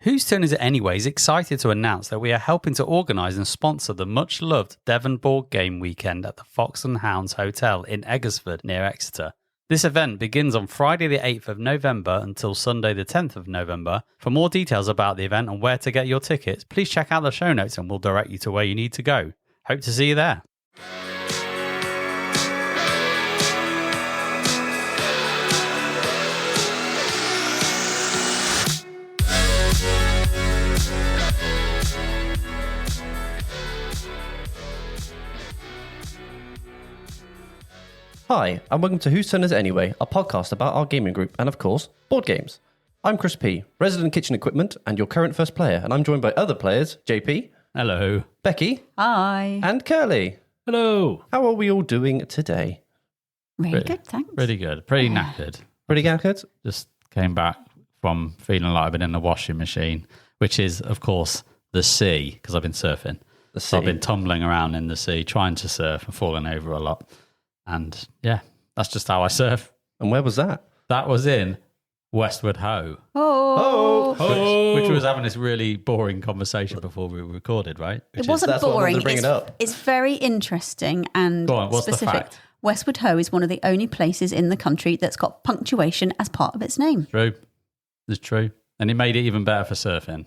Whose Turn Is It Anyway is excited to announce that we are helping to organise and sponsor the much-loved Devon Board Game Weekend at the Fox and Hounds Hotel in Eggersford near Exeter. This event begins on Friday the 8th of November until Sunday the 10th of November. For more details about the event and where to get your tickets, please check out the show notes and we'll direct you to where you need to go. Hope to see you there. Hi, and welcome to Whose Turn Is It Anyway, a podcast about our gaming group and, of course, board games. I'm Chris P., resident kitchen equipment and your current first player, and I'm joined by other players, JP. Hello. Becky. Hi. And Kerley. Hello. How are we all doing today? Really good, thanks. Pretty good. Pretty knackered. Pretty knackered? Just came back from feeling like I've been in the washing machine, which is, of course, the sea, because I've been surfing. The sea. So I've been tumbling around in the sea, trying to surf and falling over a lot. And yeah, that's just how I surf. And where was that? That was in Westward Ho. Which was having this really boring conversation before we recorded, right? It wasn't that's what I wanted boring. to bring it up. It's very interesting and Go on, what's specific. the fact? Westward Ho is one of the only places in the country that's got punctuation as part of its name. True. It's true. And it made it even better for surfing.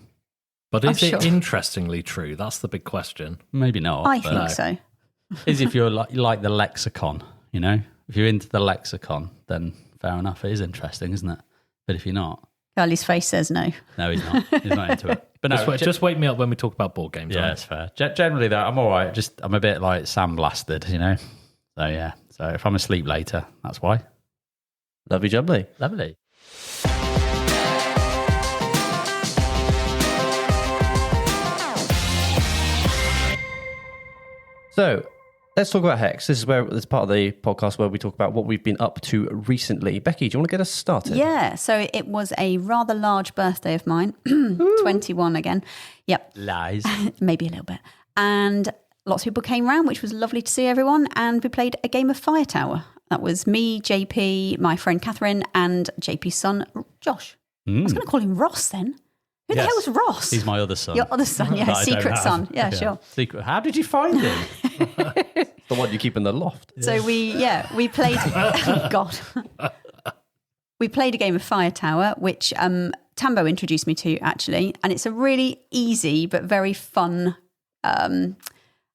But is I'm it sure. interestingly true? That's the big question. Maybe not. I but think so. is if you're like the lexicon, you know? If you're into the lexicon, then fair enough. It is interesting, isn't it? But if you're not... Charlie's face says no. No, he's not. He's not into it. But no, Just wake me up when we talk about board games. yeah, right? it's fair. Generally, though, I'm all right. Just I'm a bit like sandblasted, you know? So, yeah. So if I'm asleep later, that's why. Lovely jubbly. Lovely. So, let's talk about Hex. This is part of the podcast where we talk about what we've been up to recently. Becky, do you want to get us started? Yeah, so it was a rather large birthday of mine. 21 again. Yep. Lies. Maybe a little bit. And lots of people came round, which was lovely to see everyone. And we played a game of Fire Tower. That was me, JP, my friend Catherine, and JP's son, Josh. I was going to call him Ross then. Who the hell was Ross? He's my other son. Your other son, yeah, That I don't secret have. son. Yeah, sure. Secret. How did you find him? The one you keep in the loft. So we played, oh God. We played a game of Fire Tower, which Tambo introduced me to actually. And it's a really easy but very fun,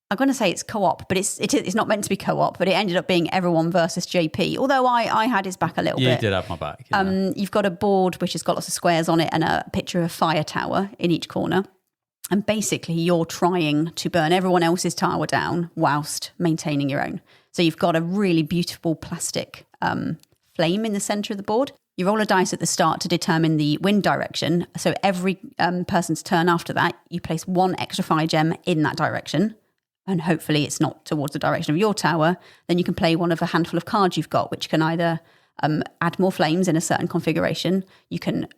I'm going to say it's co-op, but it's not meant to be co-op, but it ended up being everyone versus JP. Although I had his back a little bit. You did have my back. Yeah. You've got a board which has got lots of squares on it and a picture of a fire tower in each corner. And basically you're trying to burn everyone else's tower down whilst maintaining your own. So you've got a really beautiful plastic flame in the centre of the board. You roll a dice at the start to determine the wind direction. So every person's turn after that, you place one extra fire gem in that direction. And hopefully it's not towards the direction of your tower. Then you can play one of a handful of cards you've got, which can either add more flames in a certain configuration. You can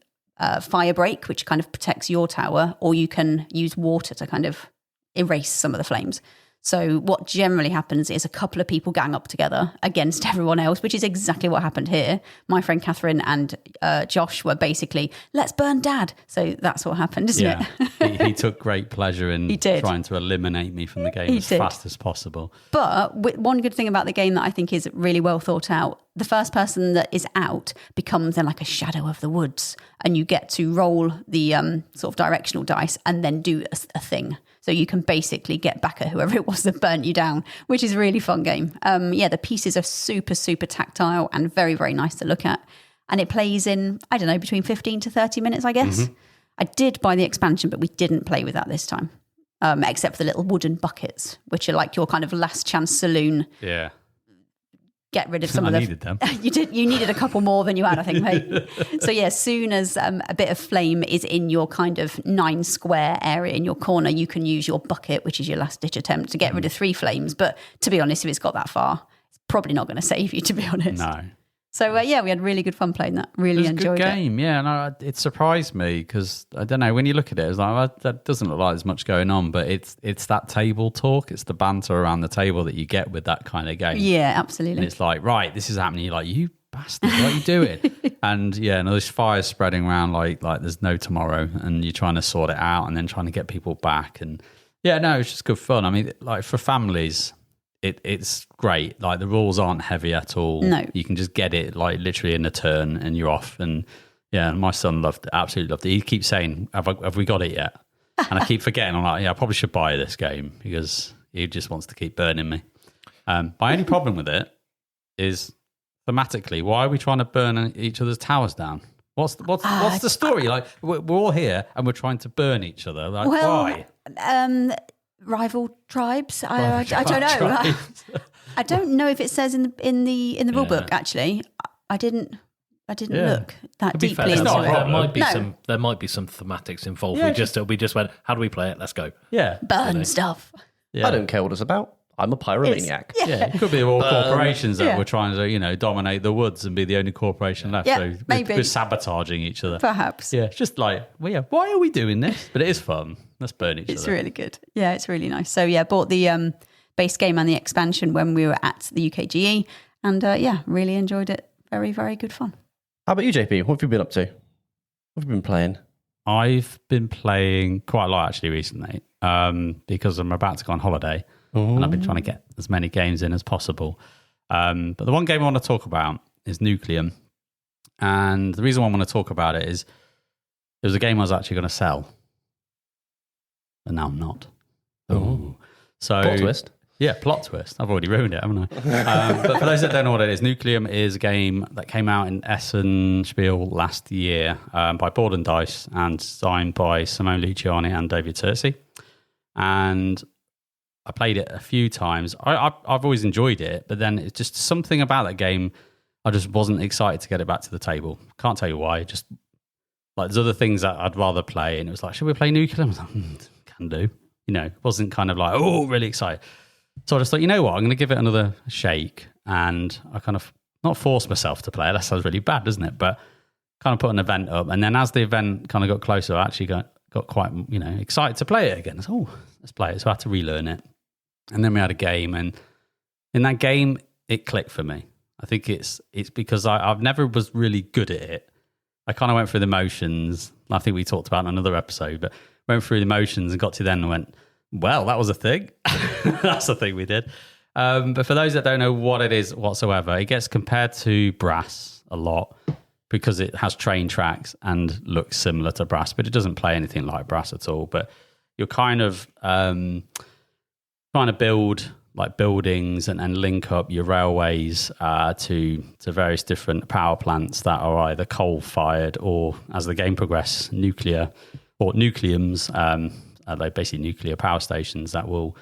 fire break, which kind of protects your tower, or you can use water to kind of erase some of the flames. So what generally happens is a couple of people gang up together against everyone else, which is exactly what happened here. My friend Catherine and Josh were basically, let's burn Dad. So that's what happened, isn't it? he took great pleasure in trying to eliminate me from the game as fast as possible. But one good thing about the game that I think is really well thought out, the first person that is out becomes then like a shadow of the woods, and you get to roll the sort of directional dice and then do a thing. So you can basically get back at whoever it was that burnt you down, which is a really fun game. The pieces are super, super tactile and very, very nice to look at. And it plays in, I don't know, between 15 to 30 minutes, I guess. Mm-hmm. I did buy the expansion, but we didn't play with that this time, except for the little wooden buckets, which are like your kind of last chance saloon. Yeah. Get rid of some of them. I needed them. You needed a couple more than you had, I think, mate. So yeah, as soon as a bit of flame is in your kind of 9 square area in your corner, you can use your bucket, which is your last ditch attempt, to get rid of 3 flames. But to be honest, if it's got that far, it's probably not going to save you, to be honest. No. So we had really good fun playing that. Really enjoyed it. It was a good game, yeah. No, it surprised me because I don't know, when you look at it, it's like, well, that doesn't look like there's much going on, but it's that table talk, it's the banter around the table that you get with that kind of game. Yeah, absolutely. And it's like, right, this is happening. You're like, you bastard, what are you doing? And there's fires spreading around like there's no tomorrow, and you're trying to sort it out and then trying to get people back. And it's just good fun. I mean, like for families, it's great. Like the rules aren't heavy at all. No. You can just get it like literally in a turn and you're off. And my son absolutely loved it. He keeps saying, have we got it yet? And I keep forgetting. I'm like, I probably should buy this game because he just wants to keep burning me. My only problem with it is thematically, why are we trying to burn each other's towers down? What's the story? Like we're all here and we're trying to burn each other. Like why? Rival tribes. I don't know. I don't know if it says in the rule book. Actually, I didn't look that deeply into it. There might be some thematics involved. We just went, how do we play it? Let's go. Yeah, burn stuff. I don't care what it's about. I'm a pyromaniac. It could be all corporations that were trying to, dominate the woods and be the only corporation left. Yeah, so maybe. We're sabotaging each other. Perhaps. Yeah, it's just like, why are we doing this? But it is fun. Let's burn each other. It's really good. Yeah, it's really nice. So bought the base game and the expansion when we were at the UKGE, and really enjoyed it. Very, very good fun. How about you, JP? What have you been up to? What have you been playing? I've been playing quite a lot actually recently because I'm about to go on holiday. And I've been trying to get as many games in as possible. But the one game I want to talk about is Nucleum. And the reason why I want to talk about it is it was a game I was actually going to sell. And now I'm not. Oh. So, plot twist. Yeah, plot twist. I've already ruined it, haven't I? But for those that don't know what it is, Nucleum is a game that came out in Essen Spiel last year by Board and Dice and designed by Simone Luciani and David Terzi. And I played it a few times. I've always enjoyed it, but then it's just something about that game. I just wasn't excited to get it back to the table. Can't tell you why. Just like there's other things that I'd rather play, and it was like, should we play Nucleum? I was like, can do. It wasn't kind of like, really excited. So I just thought, you know what, I'm going to give it another shake, and I kind of not forced myself to play it. That sounds really bad, doesn't it? But kind of put an event up, and then as the event kind of got closer, I actually got quite excited to play it again. So, let's play it. So I had to relearn it. And then we had a game, and in that game, it clicked for me. I think it's because I've never was really good at it. I kind of went through the motions. I think we talked about it in another episode, but went through the motions and got to then and went, well, that was a thing. That's the thing we did. But for those that don't know what it is whatsoever, it gets compared to Brass a lot because it has train tracks and looks similar to Brass, but it doesn't play anything like Brass at all. But you're kind of trying to build like buildings and link up your railways to various different power plants that are either coal-fired or, as the game progresses, nuclear or nucleums. They're basically nuclear power stations that will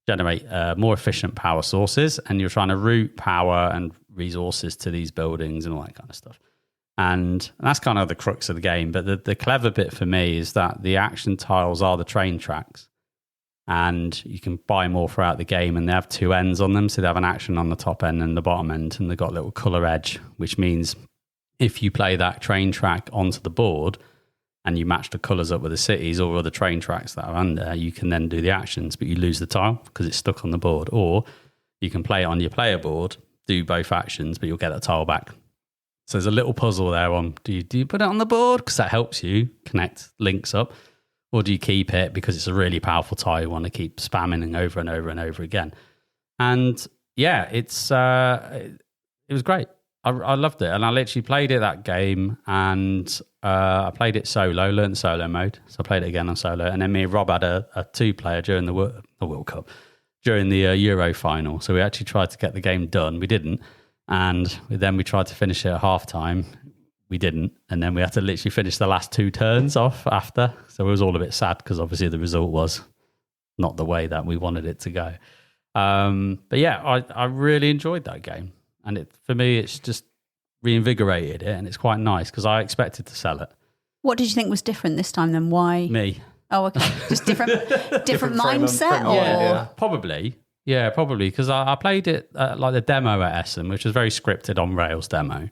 generate more efficient power sources, and you're trying to route power and resources to these buildings and all that kind of stuff. And that's kind of the crux of the game. But the clever bit for me is that the action tiles are the train tracks, and you can buy more throughout the game, and they have two ends on them. So they have an action on the top end and the bottom end, and they've got a little colour edge, which means if you play that train track onto the board and you match the colours up with the cities or other train tracks that are under, you can then do the actions, but you lose the tile because it's stuck on the board. Or you can play it on your player board, do both actions, but you'll get that tile back. So there's a little puzzle there on, do you put it on the board? Because that helps you connect links up. Or do you keep it because it's a really powerful tile you want to keep spamming over and over and over again? And yeah, it was great. I loved it. And I literally played it, that game, and I played it solo, learned solo mode. So I played it again on solo. And then me and Rob had a two-player during the World Cup, during the Euro final. So we actually tried to get the game done. We didn't. And then we tried to finish it at half-time. We didn't. And then we had to literally finish the last two turns off after. So it was all a bit sad because obviously the result was not the way that we wanted it to go. But yeah, I really enjoyed that game. And for me, it's just reinvigorated it. And it's quite nice because I expected to sell it. What did you think was different this time then? Why? Me. Oh, okay. Just different mindset? Or? Yeah, probably. Yeah, probably. Because I played it like the demo at Essen, which was very scripted on Rails demo.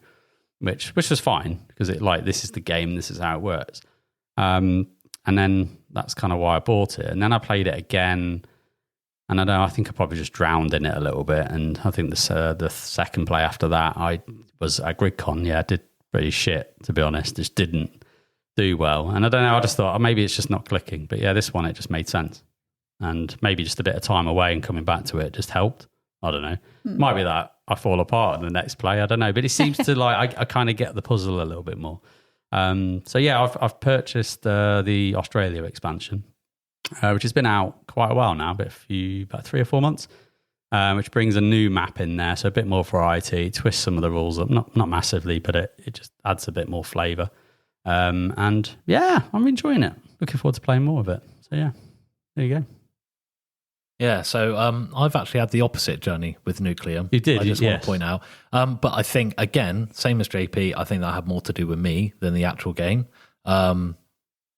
Which was fine because this is the game, this is how it works. And then that's kind of why I bought it. And then I played it again, and I think I probably just drowned in it a little bit. And I think the second play after that, I was at GridCon. Yeah, did pretty shit, to be honest. Just didn't do well. And I don't know, I just thought, maybe it's just not clicking. But yeah, this one, it just made sense. And maybe just a bit of time away and coming back to it just helped. I don't know. Might be that I fall apart in the next play. I don't know. But it seems to I kind of get the puzzle a little bit more. So yeah, I've purchased the Australia expansion, which has been out quite a while now, about 3 or 4 months, which brings a new map in there. So a bit more variety, twists some of the rules up, not massively, but it just adds a bit more flavour. And yeah, I'm enjoying it. Looking forward to playing more of it. So yeah, there you go. Yeah, so I've actually had the opposite journey with Nucleum. You did, I just want to point out. But I think, again, same as JP, I think that had more to do with me than the actual game. Yeah,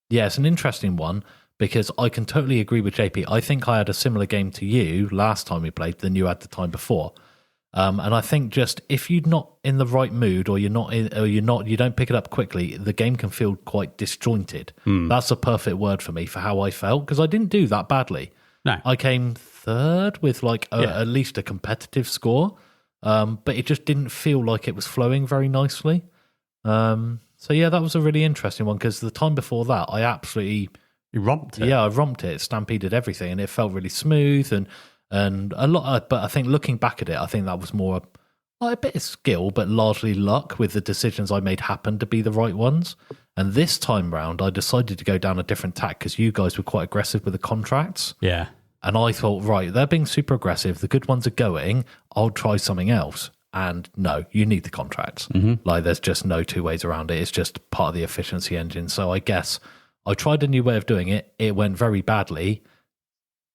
it's an interesting one because I can totally agree with JP. I think I had a similar game to you last time we played than you had the time before. And I think just if you're not in the right mood or you don't pick it up quickly, the game can feel quite disjointed. That's a perfect word for me for how I felt because I didn't do that badly. No. I came third with at least a competitive score, but it just didn't feel like it was flowing very nicely. So yeah, that was a really interesting one because the time before that, I absolutely... You romped it. Yeah, I romped it, stampeded everything, and it felt really smooth and a lot. But I think looking back at it, I think that was more a bit of skill, but largely luck with the decisions I made happen to be the right ones. And this time round, I decided to go down a different tack because you guys were quite aggressive with the contracts. Yeah. And I thought, right, they're being super aggressive. The good ones are going. I'll try something else. And no, you need the contracts. Like, there's just no two ways around it. It's just part of the efficiency engine. So I guess I tried a new way of doing it. It went very badly.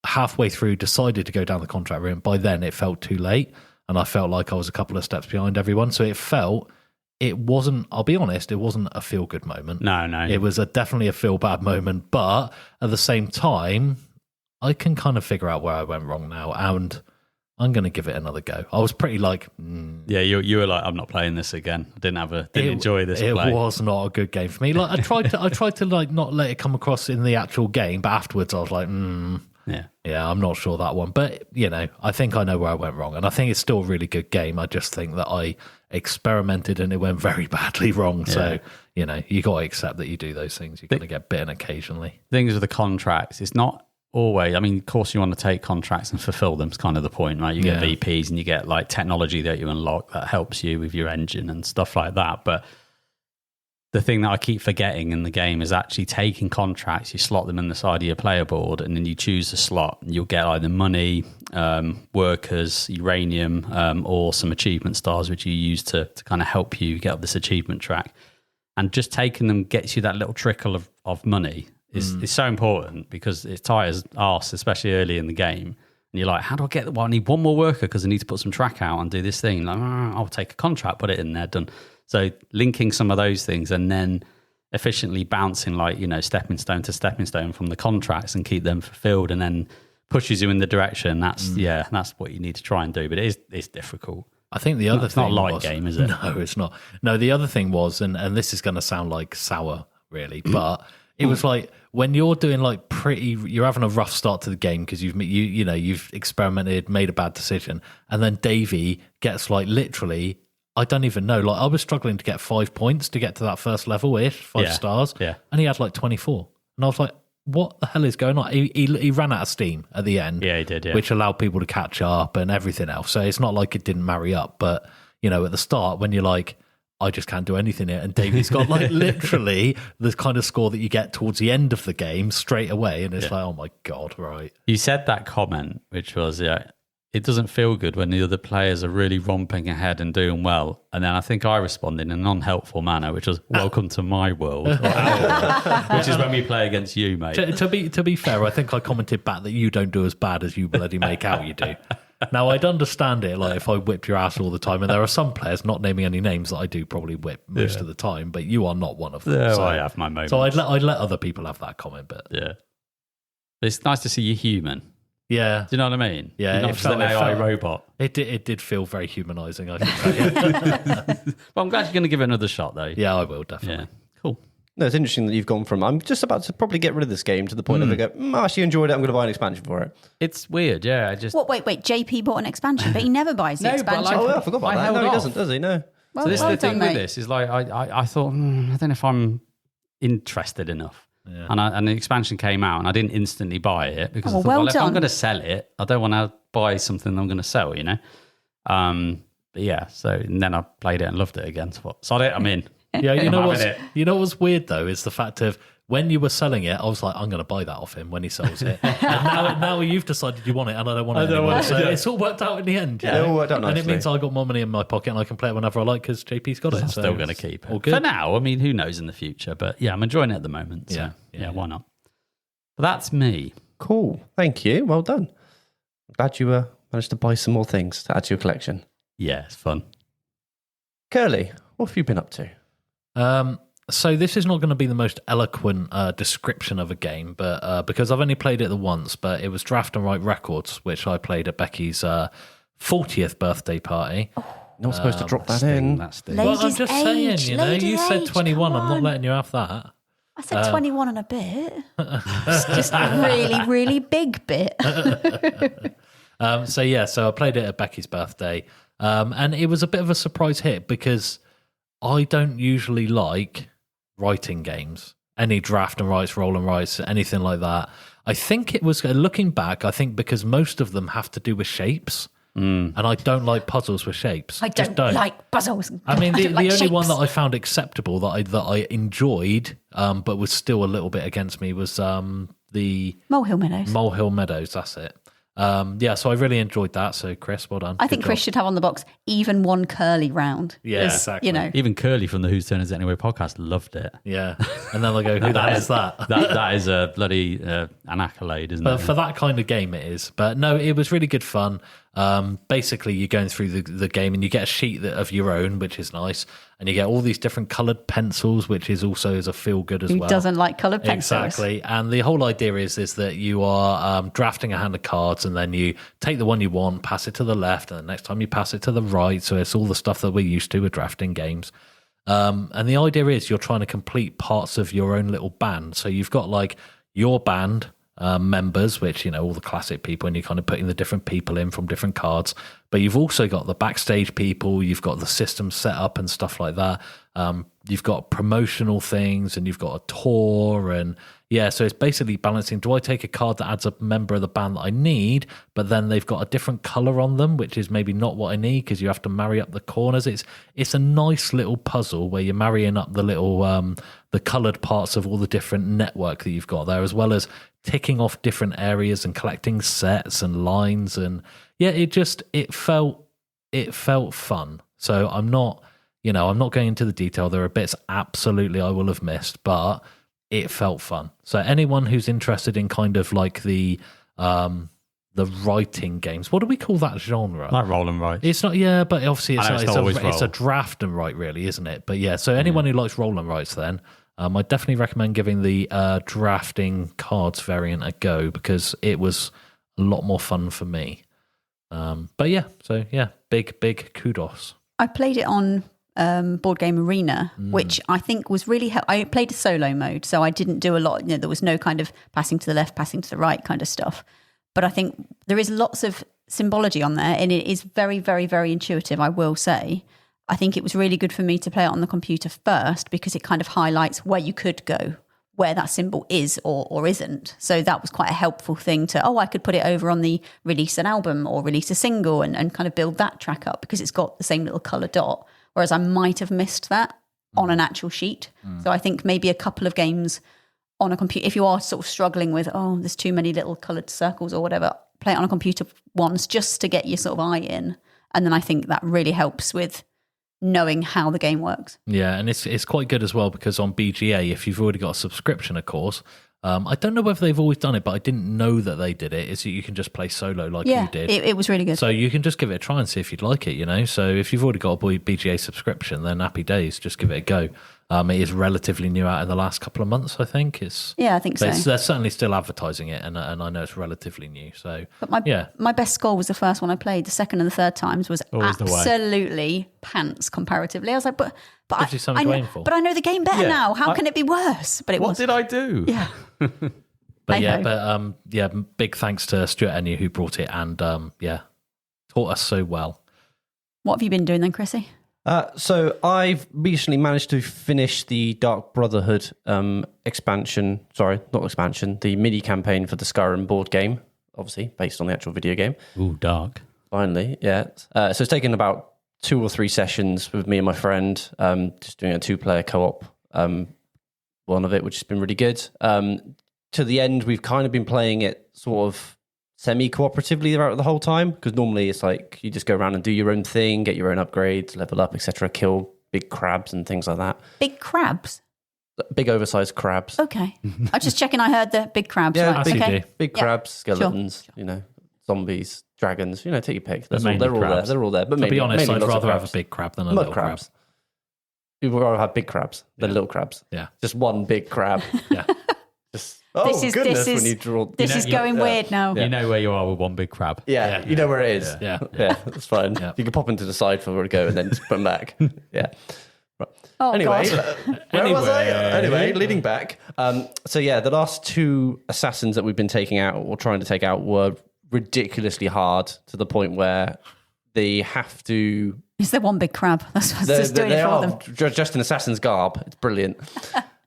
Halfway through, decided to go down the contract route. By then, it felt too late. And I felt like I was a couple of steps behind everyone. So it wasn't, I'll be honest, it wasn't a feel-good moment. No. It was definitely a feel-bad moment. But at the same time, I can kind of figure out where I went wrong now. And I'm going to give it another go. I was pretty like... Yeah, you were like, I'm not playing this again. I didn't enjoy this play. It was not a good game for me. Like I tried to like not let it come across in the actual game, but afterwards I was like, yeah, I'm not sure that one. But, I think I know where I went wrong. And I think it's still a really good game. I just think that I experimented and it went very badly wrong. Yeah. So, you got to accept that you do those things. You're going to get bitten occasionally. Things with the contracts, it's not always, I mean, of course you want to take contracts and fulfill them. It's kind of the point, right? You get VPs and you get like technology that you unlock that helps you with your engine and stuff like that. But the thing that I keep forgetting in the game is actually taking contracts, you slot them in the side of your player board and then you choose a slot and you'll get either money, workers, uranium, or some achievement stars, which you use to kind of help you get up this achievement track. And just taking them gets you that little trickle of money is so important because it's tight as arse, especially early in the game. And you're like, how do I get, I need one more worker because I need to put some track out and do this thing. Like, I'll take a contract, put it in there, done. So linking some of those things and then efficiently bouncing stepping stone to stepping stone from the contracts and keep them fulfilled and then pushes you in the direction. That's what you need to try and do. But it's difficult. I think the other thing it's not a light game, is it? No, it's not. No, the other thing was, and this is going to sound like sour, really, but it was like when you're doing you're having a rough start to the game because you've experimented, made a bad decision, and then Davey gets literally. I don't even know. I was struggling to get 5 points to get to that first level-ish, 5 stars. Yeah. And he had 24. And I was like, what the hell is going on? He ran out of steam at the end. Yeah, he did, yeah. Which allowed people to catch up and everything else. So it's not like it didn't marry up. But, at the start, when you're like, I just can't do anything here. And Davey's got literally the kind of score that you get towards the end of the game straight away. And it's like, oh my God, right. You said that comment, which was, it doesn't feel good when the other players are really romping ahead and doing well. And then I think I responded in a non-helpful manner, which was, welcome to my world, or our world, which is when we play against you, mate. To be fair, I think I commented back that you don't do as bad as you bloody make out you do. Now, I'd understand it, if I whip your ass all the time, and there are some players, not naming any names, that I do probably whip most of the time, but you are not one of them. Yeah, so I have my moments. So I'd let other people have that comment, but... Yeah. It's nice to see you human. Yeah. Do you know what I mean? Yeah. You're not just an AI robot. It did feel very humanising, I think. Well, I'm glad you're going to give it another shot, though. Yeah, I will, definitely. Yeah. Cool. No, it's interesting that you've gone from, I'm just about to probably get rid of this game to the point of I actually enjoyed it, I'm going to buy an expansion for it. It's weird, yeah. Wait, JP bought an expansion, but he never buys the expansion. I forgot about that. No, he doesn't, does he? No. Well, So this is well the thing done, with mate. this is like I thought I don't know if I'm interested enough. Yeah. And the expansion came out and I didn't instantly buy it because Oh, I thought, well well, if I'm done. going to sell it, I don't want to buy something I'm going to sell, you know? But yeah, so and then I played it and loved it again. So I thought, sod it, I'm in. Yeah, I'm having it. you know what's weird though is the fact of when you were selling it, I was like, I'm going to buy that off him when he sells it. And now you've decided you want it, and I don't want it anymore. So it's all worked out in the end. Yeah, it all worked out And it nicely. means I got more money in my pocket, and I can play it whenever I like because JP's got it. I'm so still going to it's keep it. all good. For now, I mean, who knows in the future? But yeah, I'm enjoying it at the moment. So Yeah. why not? But that's me. Cool. Thank you. Well done. I'm glad you managed to buy some more things to add to your collection. Yeah, it's fun. Kerley, what have you been up to? So this is not going to be the most eloquent description of a game, but because I've only played it the once, but it was Draft and Write Records, which I played at Becky's 40th birthday party. Not supposed to drop that Sting, in. that's Sting. Ladies' Well, I'm just saying, age, you know, you ladies' said age, 21. come I'm not on. letting you have that. I said 21 and a bit. It's just a really, really big bit. So I played it at Becky's birthday, and it was a bit of a surprise hit because I don't usually like writing games, any draft and writes, roll and writes, anything like that. I think it was, looking back, I think because most of them have to do with shapes, and I don't like puzzles with shapes. I Just don't like puzzles. I mean, the don't like only one shapes. that I found acceptable that I enjoyed, but was still a little bit against me was the Molehill Meadows. Molehill Meadows. That's it. So I really enjoyed that. So Chris, well done. I think Good Chris job. should have on the box even one Kerley round. Yeah, As, exactly. You know, Even Kerley from the Whose Turn Is It Anyway podcast loved it. Yeah, and then they'll go, who the hell is that? That is a bloody an accolade, isn't But it? for that kind of game, it is. But no, it was really good fun. Basically, you're going through the game and you get a sheet of your own, which is nice. And you get all these different coloured pencils, which is also a feel good as who well. doesn't like coloured pencils? Exactly. And the whole idea is that you are drafting a hand of cards and then you take the one you want, pass it to the left, and the next time you pass it to the right. So it's all the stuff that we're used to with drafting games. And the idea is you're trying to complete parts of your own little band. So you've got like your band members, which, you know, all the classic people, and you're kind of putting the different people in from different cards. But you've also got the backstage people, you've got the system set up and stuff like that. You've got promotional things and you've got a tour, and yeah, so it's basically balancing, do I take a card that adds a member of the band that I need, but then they've got a different colour on them, which is maybe not what I need because you have to marry up the corners. It's a nice little puzzle where you're marrying up the little the coloured parts of all the different network that you've got there, as well as ticking off different areas and collecting sets and lines. And yeah, it felt fun. So I'm not going into the detail. There are bits absolutely I will have missed, but it felt fun. So anyone who's interested in kind of like the writing games, what do we call that genre? Like roll and write. It's not, yeah, but obviously I know it's not always it's a roll. draft and write, really, isn't it? But yeah, so anyone who likes roll and writes, then I definitely recommend giving the drafting cards variant a go because it was a lot more fun for me. But yeah, so yeah, big kudos. I played it on Board Game Arena, which I think was really I played a solo mode, so I didn't do a lot. You know, there was no kind of passing to the left, passing to the right kind of stuff. But I think there is lots of symbology on there, and it is very, very, very intuitive, I will say. I think it was really good for me to play it on the computer first because it kind of highlights where you could go, where that symbol is or isn't. So that was quite a helpful thing I could put it over on the release an album or release a single and kind of build that track up because it's got the same little colour dot. Whereas I might have missed that on an actual sheet. So I think maybe a couple of games on a computer, if you are sort of struggling with, there's too many little coloured circles or whatever, play it on a computer once just to get your sort of eye in. And then I think that really helps with knowing how the game works. Yeah, and it's quite good as well because on BGA, if you've already got a subscription, of course, I don't know whether they've always done it, but I didn't know that they did it. Is that you can just play solo like you did. It was really good. So you can just give it a try and see if you'd like it, you know. So if you've already got a BGA subscription, then happy days, just give it a go. It is relatively new out in the last couple of months, I think. Yeah, I think so. They're certainly still advertising it, and I know it's relatively new. So, But my best score was the first one I played. The second and the third times was Always the way. absolutely pants comparatively. I was like, but Gives you something to aim for. But I know the game better Yeah, now. How can it be worse? But it What was. did I do? Yeah. But Hey-ho. big thanks to Stuart Enu who brought it and taught us so well. What have you been doing then, Chrissy? So I've recently managed to finish the Dark Brotherhood expansion. Sorry, not expansion. The mini campaign for the Skyrim board game, obviously based on the actual video game. Ooh, dark. Finally, yeah. So it's taken about 2 or 3 sessions with me and my friend, just doing a 2-player co-op. One of it, which has been really good. To the end, we've kind of been playing it sort of semi-cooperatively throughout the whole time, because normally it's like you just go around and do your own thing, get your own upgrades, level up, etc., kill big crabs and things like that. Big crabs? Big oversized crabs. Okay. I'm just checking I heard the big crabs. Yeah, right. big, Okay. big Yeah. crabs, skeletons, zombies, dragons, take your pick. They're mainly all there. crabs. They're all there. But To be honest, mainly I'd lots of rather have crabs. a big crab than a Mud little crabs. You would rather have big crabs than little crabs. Yeah. Just one big crab. Yeah. Just, This is when you draw. This is going weird now. You know where you are with one big crab. Yeah, you know where it is. Yeah. Yeah, that's fine. Yeah. You can pop into the side for where to go and then just put them back. Yeah. Right. Oh, Anyway, God. where was I? Anyway, leading back. So yeah, the last 2 assassins that we've been taking out or trying to take out were ridiculously hard to the point where they have to. Is there one big crab? That's what's just doing it for them. Just in assassin's garb. It's brilliant.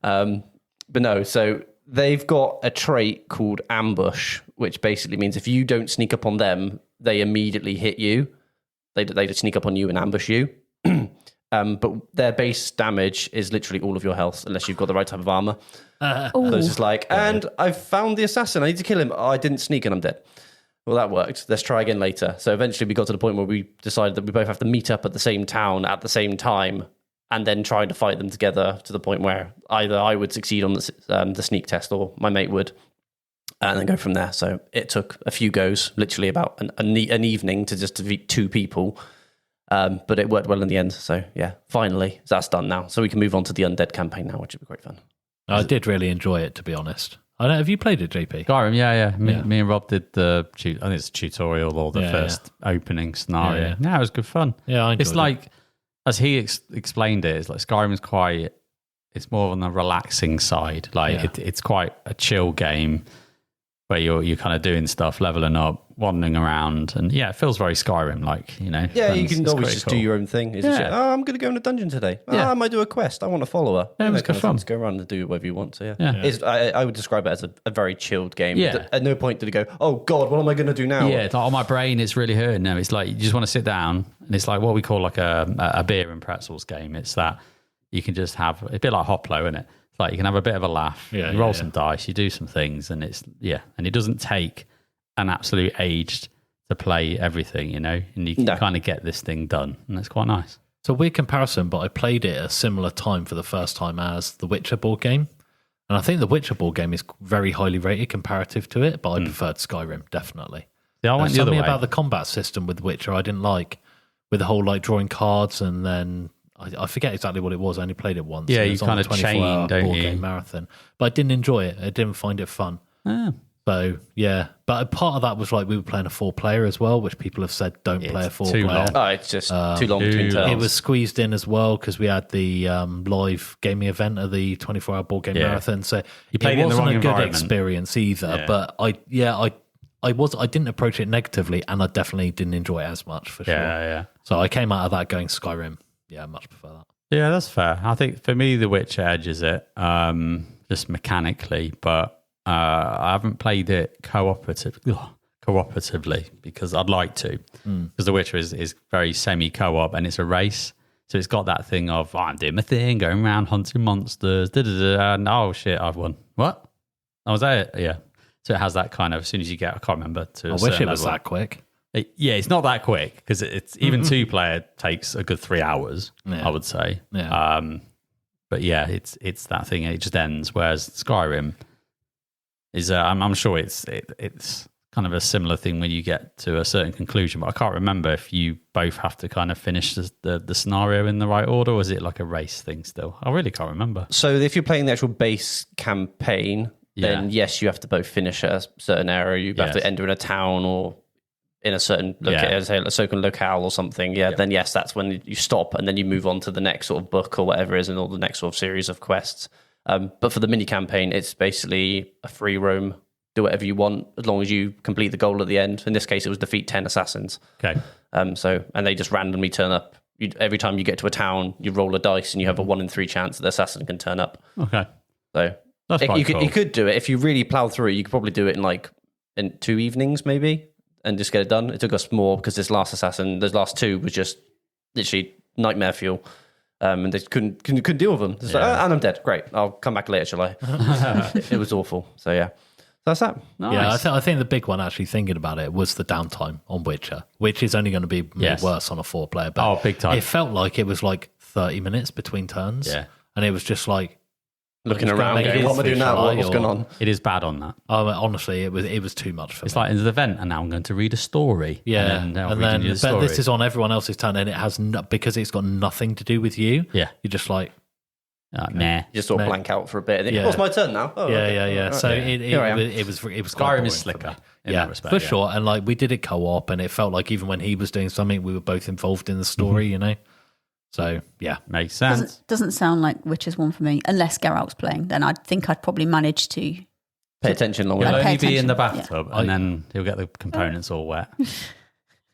But no, so they've got a trait called ambush, which basically means if you don't sneak up on them, they immediately hit you. They just sneak up on you and ambush you. But their base damage is literally all of your health, unless you've got the right type of armor. So it's just like, and I've found the assassin. I need to kill him. Oh, I didn't sneak and I'm dead. Well, that worked. Let's try again later. So eventually we got to the point where we decided that we both have to meet up at the same town at the same time and then try to fight them together to the point where either I would succeed on the sneak test or my mate would, and then go from there. So it took a few goes, literally about an evening to just defeat 2 people. But it worked well in the end. So yeah, finally that's done now. So we can move on to the undead campaign now, which would be great fun. I did really enjoy it, to be honest. I don't know, have you played it, JP? Skyrim, yeah. Me and Rob did the, I think it's a tutorial or the first opening scenario. Yeah, it was good fun. Yeah, I enjoyed It's like, as he explained it, it's like Skyrim is quite, it's more on the relaxing side. Like it's quite a chill game where you're kind of doing stuff, leveling up, wandering around, and it feels very Skyrim like, Yeah, you can always just do your own thing. It's just, I'm going to go in a dungeon today. I might do a quest. I want a follower. Yeah, it was good fun. Just go around and do whatever you want. So Yeah. It's, I would describe it as a very chilled game. Yeah. At no point did it go, oh God, what am I going to do now? Yeah, it's like, my brain, it's really hurting now. It's like, you just want to sit down, and it's like what we call like a beer and pretzels game. It's that you can just have, it's a bit like Hoplo, isn't it? It's like you can have a bit of a laugh, you roll some dice, you do some things, and and it doesn't take an absolute age to play everything, and you can kind of get this thing done, and it's quite nice. It's a weird comparison, but I played it at a similar time for the first time as the Witcher board game. And I think the Witcher board game is very highly rated comparative to it, but I preferred Skyrim, definitely. Yeah, I went the other way. Something about the combat system with Witcher I didn't like, with the whole like drawing cards, and then I forget exactly what it was. I only played it once. Yeah, it you was on kind a of 24-hour chain, don't board you? game marathon. But I didn't enjoy it. I didn't find it fun. Oh. So, yeah. But part of that was like we were playing a 4-player as well, which people have said don't play a It's too 4-player. long. Oh, it's just too long between turns. It was squeezed in as well because we had the live gaming event of the 24-hour board game marathon. So You played it in the wasn't wrong a good environment. experience either. Yeah. But I didn't approach it negatively, and I definitely didn't enjoy it as much for sure. Yeah. So I came out of that going Skyrim. Yeah, I much prefer that. Yeah, that's fair. I think for me, The Witcher edges it just mechanically, but I haven't played it cooperatively because I'd like to. Because The Witcher is very semi-co-op and it's a race. So it's got that thing of, I'm doing my thing, going around hunting monsters, and oh shit, I've won. What? Oh, was that it? Yeah. So it has that kind of, as soon as you get, I can't remember. I wish it was that quick. It's not that quick because it's even 2-player takes a good 3 hours, I would say. Yeah. But yeah, it's that thing. It just ends. Whereas Skyrim is, I'm sure it's kind of a similar thing when you get to a certain conclusion. But I can't remember if you both have to kind of finish the scenario in the right order, or is it like a race thing still? I really can't remember. So if you're playing the actual base campaign, then yes, you have to both finish at a certain area. You have to enter in a town or in a certain a certain locale or something. Then yes, that's when you stop and then you move on to the next sort of book or whatever it is, and all the next sort of series of quests. But for the mini campaign, it's basically a free roam. Do whatever you want as long as you complete the goal at the end. In this case, it was defeat 10 assassins. Okay. And they just randomly turn up, every time you get to a town, you roll a dice and you have a 1 in 3 chance that the assassin can turn up. Okay. So That's quite cool. you could do it. If you really plow through it, you could probably do it in 2 evenings maybe and just get it done. It took us more because this last last 2 was just literally nightmare fuel. And they couldn't deal with them. It's like, and I'm dead. Great. I'll come back later, shall I? It was awful. So yeah. That's that. Nice. Yeah, I think the big one, actually thinking about it, was the downtime on Witcher, which is only going to be made worse on a 4-player. But big time. It felt like it was like 30 minutes between turns. Yeah. And it was just like looking around, what am I doing now? What's going on? It is bad on that. Honestly, it was too much for me. It's like in the event, and now I'm going to read a story. Yeah, and then reading you the story. this is on everyone else's turn, and it has because it's got nothing to do with you. Yeah. You're just like, nah. You just sort of blank out for a bit. And Yeah. it's my turn now. Oh, okay. yeah. Right. So Here I am. it was quite Skyrim boring is for slicker me. in Yeah, that respect. for sure. And like we did it co-op, and it felt like even when he was doing something, we were both involved in the story. You know. So yeah, Makes sense. Doesn't sound like Witcher's one for me. Unless Geralt's playing, then I think I'd probably manage to. Pay attention long He'll enough. only pay be in the attention, bathtub, and then he'll get the components all wet.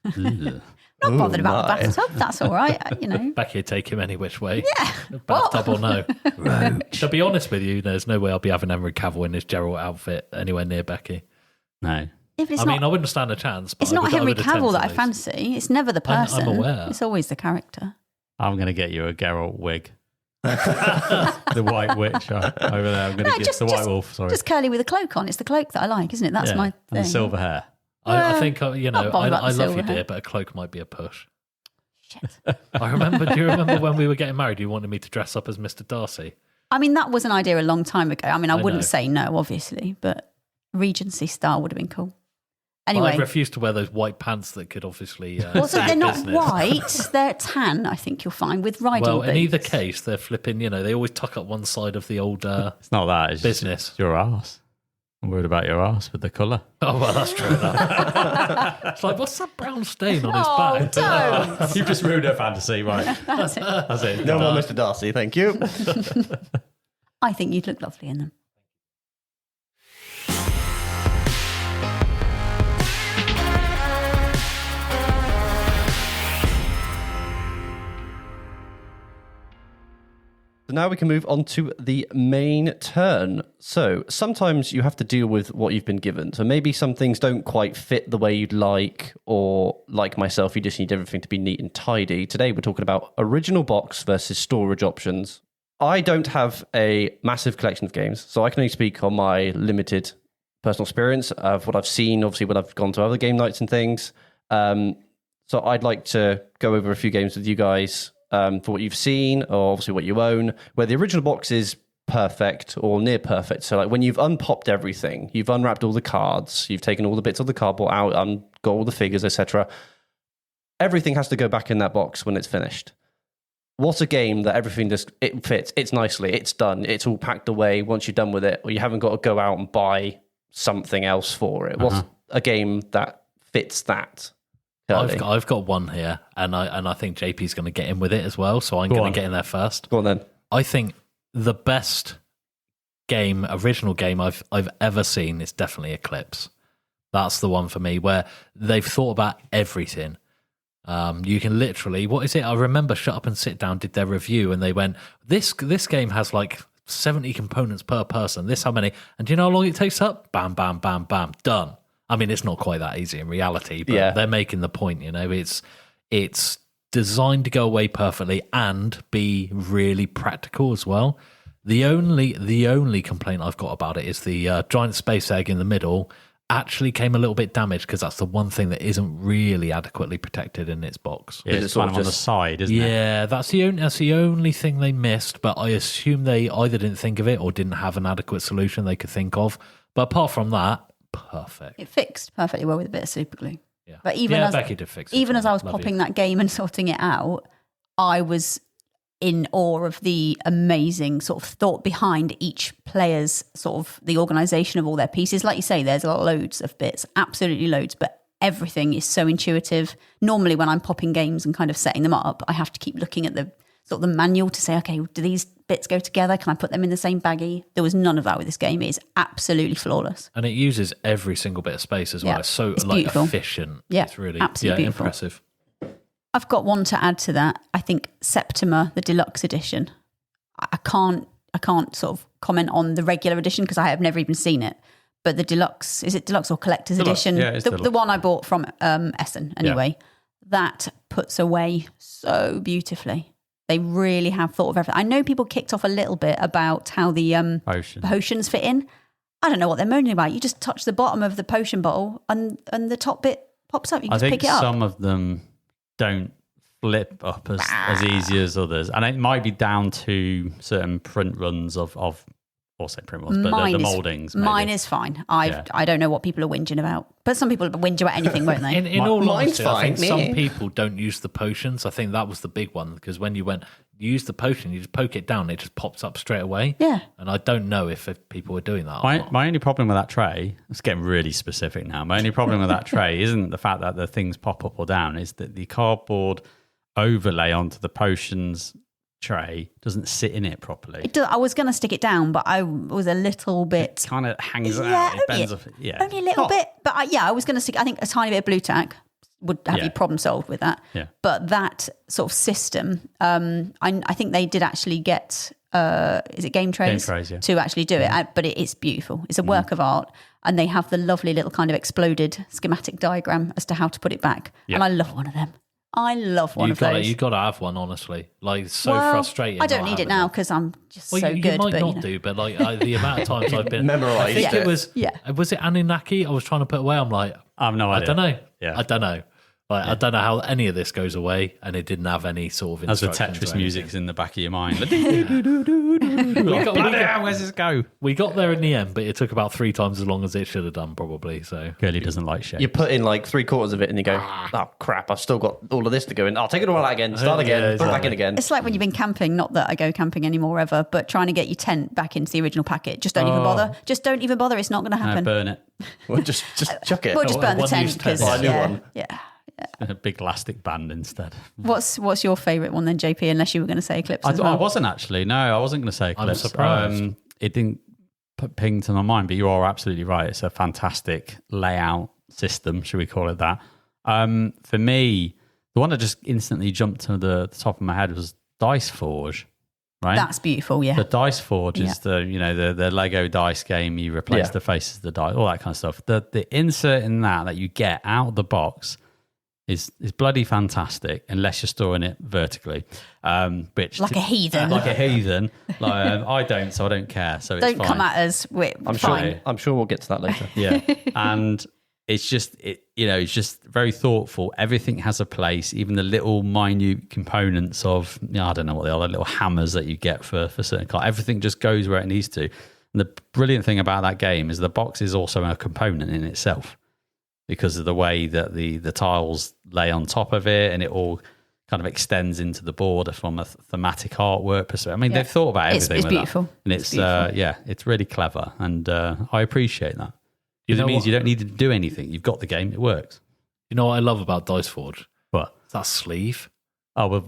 Ugh. Not bothered about the my. bathtub. That's all right. You know. Becky would take him any which way. Yeah. Bathtub or no. To be honest with you, there's no way I'll be having Henry Cavill in his Geralt outfit anywhere near Becky. No. If it's I not, mean, I wouldn't stand a chance. But it's not Henry I Cavill would that I attempt fancy. It's never the I'm person. aware. It's always the character. I'm going to get you a Geralt wig. The White Witch over there. I'm going to get the White Wolf, sorry. Just Kerley with a cloak on. It's the cloak that I like, isn't it? That's my and thing. the silver hair. I think, you know, not bothered about I the love you, silver hair. dear, but a cloak might be a push. Shit. Do you remember when we were getting married, you wanted me to dress up as Mr. Darcy? I mean, that was an idea a long time ago. I mean, I wouldn't know. say no, obviously, but Regency style would have been cool. Well, Anyway, I refused to wear those white pants that could obviously. well, so do they're not business. white; they're tan. I think you'll find with riding Well, boots. in either case, they're flipping. You know, they always tuck up one side of the old. It's not that. It's Business. just your arse. I'm worried about your arse with the colour. Oh well, that's true. It's like, what's that brown stain on his Oh, back? don't! You've just ruined her fantasy, right? That's it. That's it. No more Mr. Darcy, thank you. I think you'd look lovely in them. So now we can move on to the main turn. So sometimes you have to deal with what you've been given. So maybe some things don't quite fit the way you'd like, or like myself, you just need everything to be neat and tidy. Today we're talking about original box versus storage options. I don't have a massive collection of games, so I can only speak on my limited personal experience of what I've seen, obviously when I've gone to other game nights and things. So I'd like to go over a few games with you guys for what you've seen, or obviously what you own, where the original box is perfect or near perfect. So like when you've unpopped everything, you've unwrapped all the cards, you've taken all the bits of the cardboard out, got all the figures, etc. Everything has to go back in that box when it's finished. What's a game that everything just, it fits, it's nicely, it's done, it's all packed away once you're done with it, or you haven't got to go out and buy something else for it? What's a game that fits that? Kerley? I've got one here, and I think JP's going to get in with it as well. So I'm going to get in there first. Go on then. I think the best original game I've ever seen is definitely Eclipse. That's the one for me, where they've thought about everything. You can literally, what is it? I remember Shut Up and Sit Down did their review, and they went, this game has like 70 components per person. This how many? And do you know how long it takes up? Bam, bam, bam, bam, done. I mean, it's not quite that easy in reality, but they're making the point. You know, it's designed to go away perfectly and be really practical as well. The only complaint I've got about it is the giant space egg in the middle actually came a little bit damaged, because that's the one thing that isn't really adequately protected in its box. Yeah, it's kind of on the side, isn't it? Yeah, that's the only thing they missed, but I assume they either didn't think of it or didn't have an adequate solution they could think of. But apart from that, perfect. It fixed perfectly well with a bit of super glue. Yeah. But even as Becky did fix it. even as I was Love popping you. that game and sorting it out, I was in awe of the amazing sort of thought behind each player's sort of the organisation of all their pieces. Like you say, there's loads of bits, absolutely loads, but everything is so intuitive. Normally when I'm popping games and kind of setting them up, I have to keep looking at the sort of the manual to say, okay, do these bits go together? Can I put them in the same baggie? There was none of that with this game. It is absolutely flawless. And it uses every single bit of space as well. Yeah, It's so it's like beautiful. efficient. Yeah, It's really absolutely beautiful. impressive. I've got one to add to that. I think Septima, the deluxe edition. I can't sort of comment on the regular edition because I have never even seen it. But the deluxe, is it deluxe or collector's edition? Yeah, it's the one I bought from Essen anyway. That puts away so beautifully. They really have thought of everything. I know people kicked off a little bit about how the potions fit in. I don't know what they're moaning about. You just touch the bottom of the potion bottle and the top bit pops up. You can just pick it up. Some of them don't flip up as easy as others. And it might be down to certain print runs of also print runs, but the mouldings. Mine is fine. I don't know what people are whinging about. But some people whinge about anything, won't they? In all honesty, I think some people don't use the potions. I think that was the big one because when you use the potion, you just poke it down, it just pops up straight away. Yeah. And I don't know if people were doing that. My only problem with that tray, it's getting really specific now. My only problem with that tray isn't the fact that the things pop up or down, is that the cardboard overlay onto the potions tray doesn't sit in it properly. I was going to stick it down, but I was a little bit... It kind of hangs out. It bends off. Yeah. Only a little bit. But I was going to stick, I think a tiny bit of blue tack would have your problem solved with that. Yeah. But that sort of system, I think they did actually get, is it Game Trays? Game Trays, yeah. To actually do it. But it is beautiful. It's a work of art. And they have the lovely little kind of exploded schematic diagram as to how to put it back. Yeah. And I love one of them. I love one of those. You've got to have one, honestly. Like, it's so frustrating. I don't need it now because I'm just so good. You might but, not do, but like the amount of times I've been... Memorised. I think it was... Yeah. Was it Anunnaki I was trying to put away? I'm like... I have no idea. I don't know. Yeah. I don't know. Like, I don't know how any of this goes away, and it didn't have any sort of as the instructions. Tetris music's in the back of your mind. Where's this go? We got there in the end, but it took about 3 times as long as it should have done, probably. So Kerley doesn't like shit. You put in like 3/4 of it and you go, oh crap, I've still got all of this to go in. I'll take it all out again, start again, Yeah, put it back in again. It's like when you've been camping, not that I go camping anymore ever, but trying to get your tent back into the original packet. Just don't even bother. Just don't even bother. It's not going to happen. Burn it. Well, just chuck it. We'll just burn the one-use tent because tent. Buy a new one. Yeah. A big elastic band instead. What's your favourite one then, JP? Unless you were going to say Eclipse as well. I wasn't actually. No, I wasn't going to say Eclipse. I'm surprised. It didn't ping to my mind, but you are absolutely right. It's a fantastic layout system, should we call it that? For me, the one that just instantly jumped to the top of my head was Dice Forge. Right, that's beautiful. Yeah, the Dice Forge is the Lego dice game. You replace the faces of the dice, all that kind of stuff. The insert in that you get out of the box is bloody fantastic, unless you're storing it vertically, which like a heathen. I don't, so I don't care. So it's don't fine. come at us. I'm sure we'll get to that later. Yeah, and it's just it's just very thoughtful. Everything has a place, even the little minute components of I don't know what they are, the little hammers that you get for certain cars. Everything just goes where it needs to. And the brilliant thing about that game is the box is also a component in itself, because of the way that the tiles lay on top of it, and it all kind of extends into the border from a thematic artwork perspective. I mean, they've thought about everything. It's with beautiful. That. And it's beautiful. It's really clever, and I appreciate that. Because it means you don't need to do anything. You've got the game; it works. You know what I love about Dice Forge? What? It's that sleeve. Oh,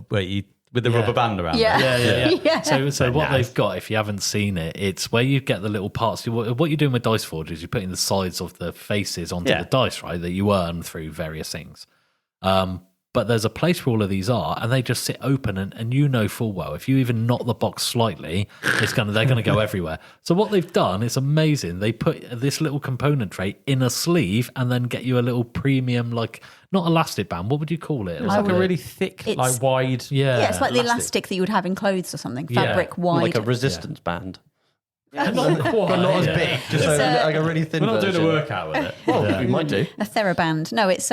with the rubber band around. Yeah. So what they've got, if you haven't seen it, it's where you get the little parts. What you're doing with Dice Forge is you're putting the sides of the faces onto the dice, right? That you earn through various things. But there's a place where all of these are, and they just sit open, and you know full well if you even knock the box slightly, they're gonna go everywhere. So what they've done is amazing. They put this little component tray in a sleeve, and then get you a little premium, like not elastic band. What would you call it? It's like a really thick, like wide. Yeah, it's like the elastic that you would have in clothes or something. Fabric wide, like a resistance band. Not quite, but not as big. Just like a really thin. We're not version. doing a workout with it. Well, we might do a TheraBand. No, it's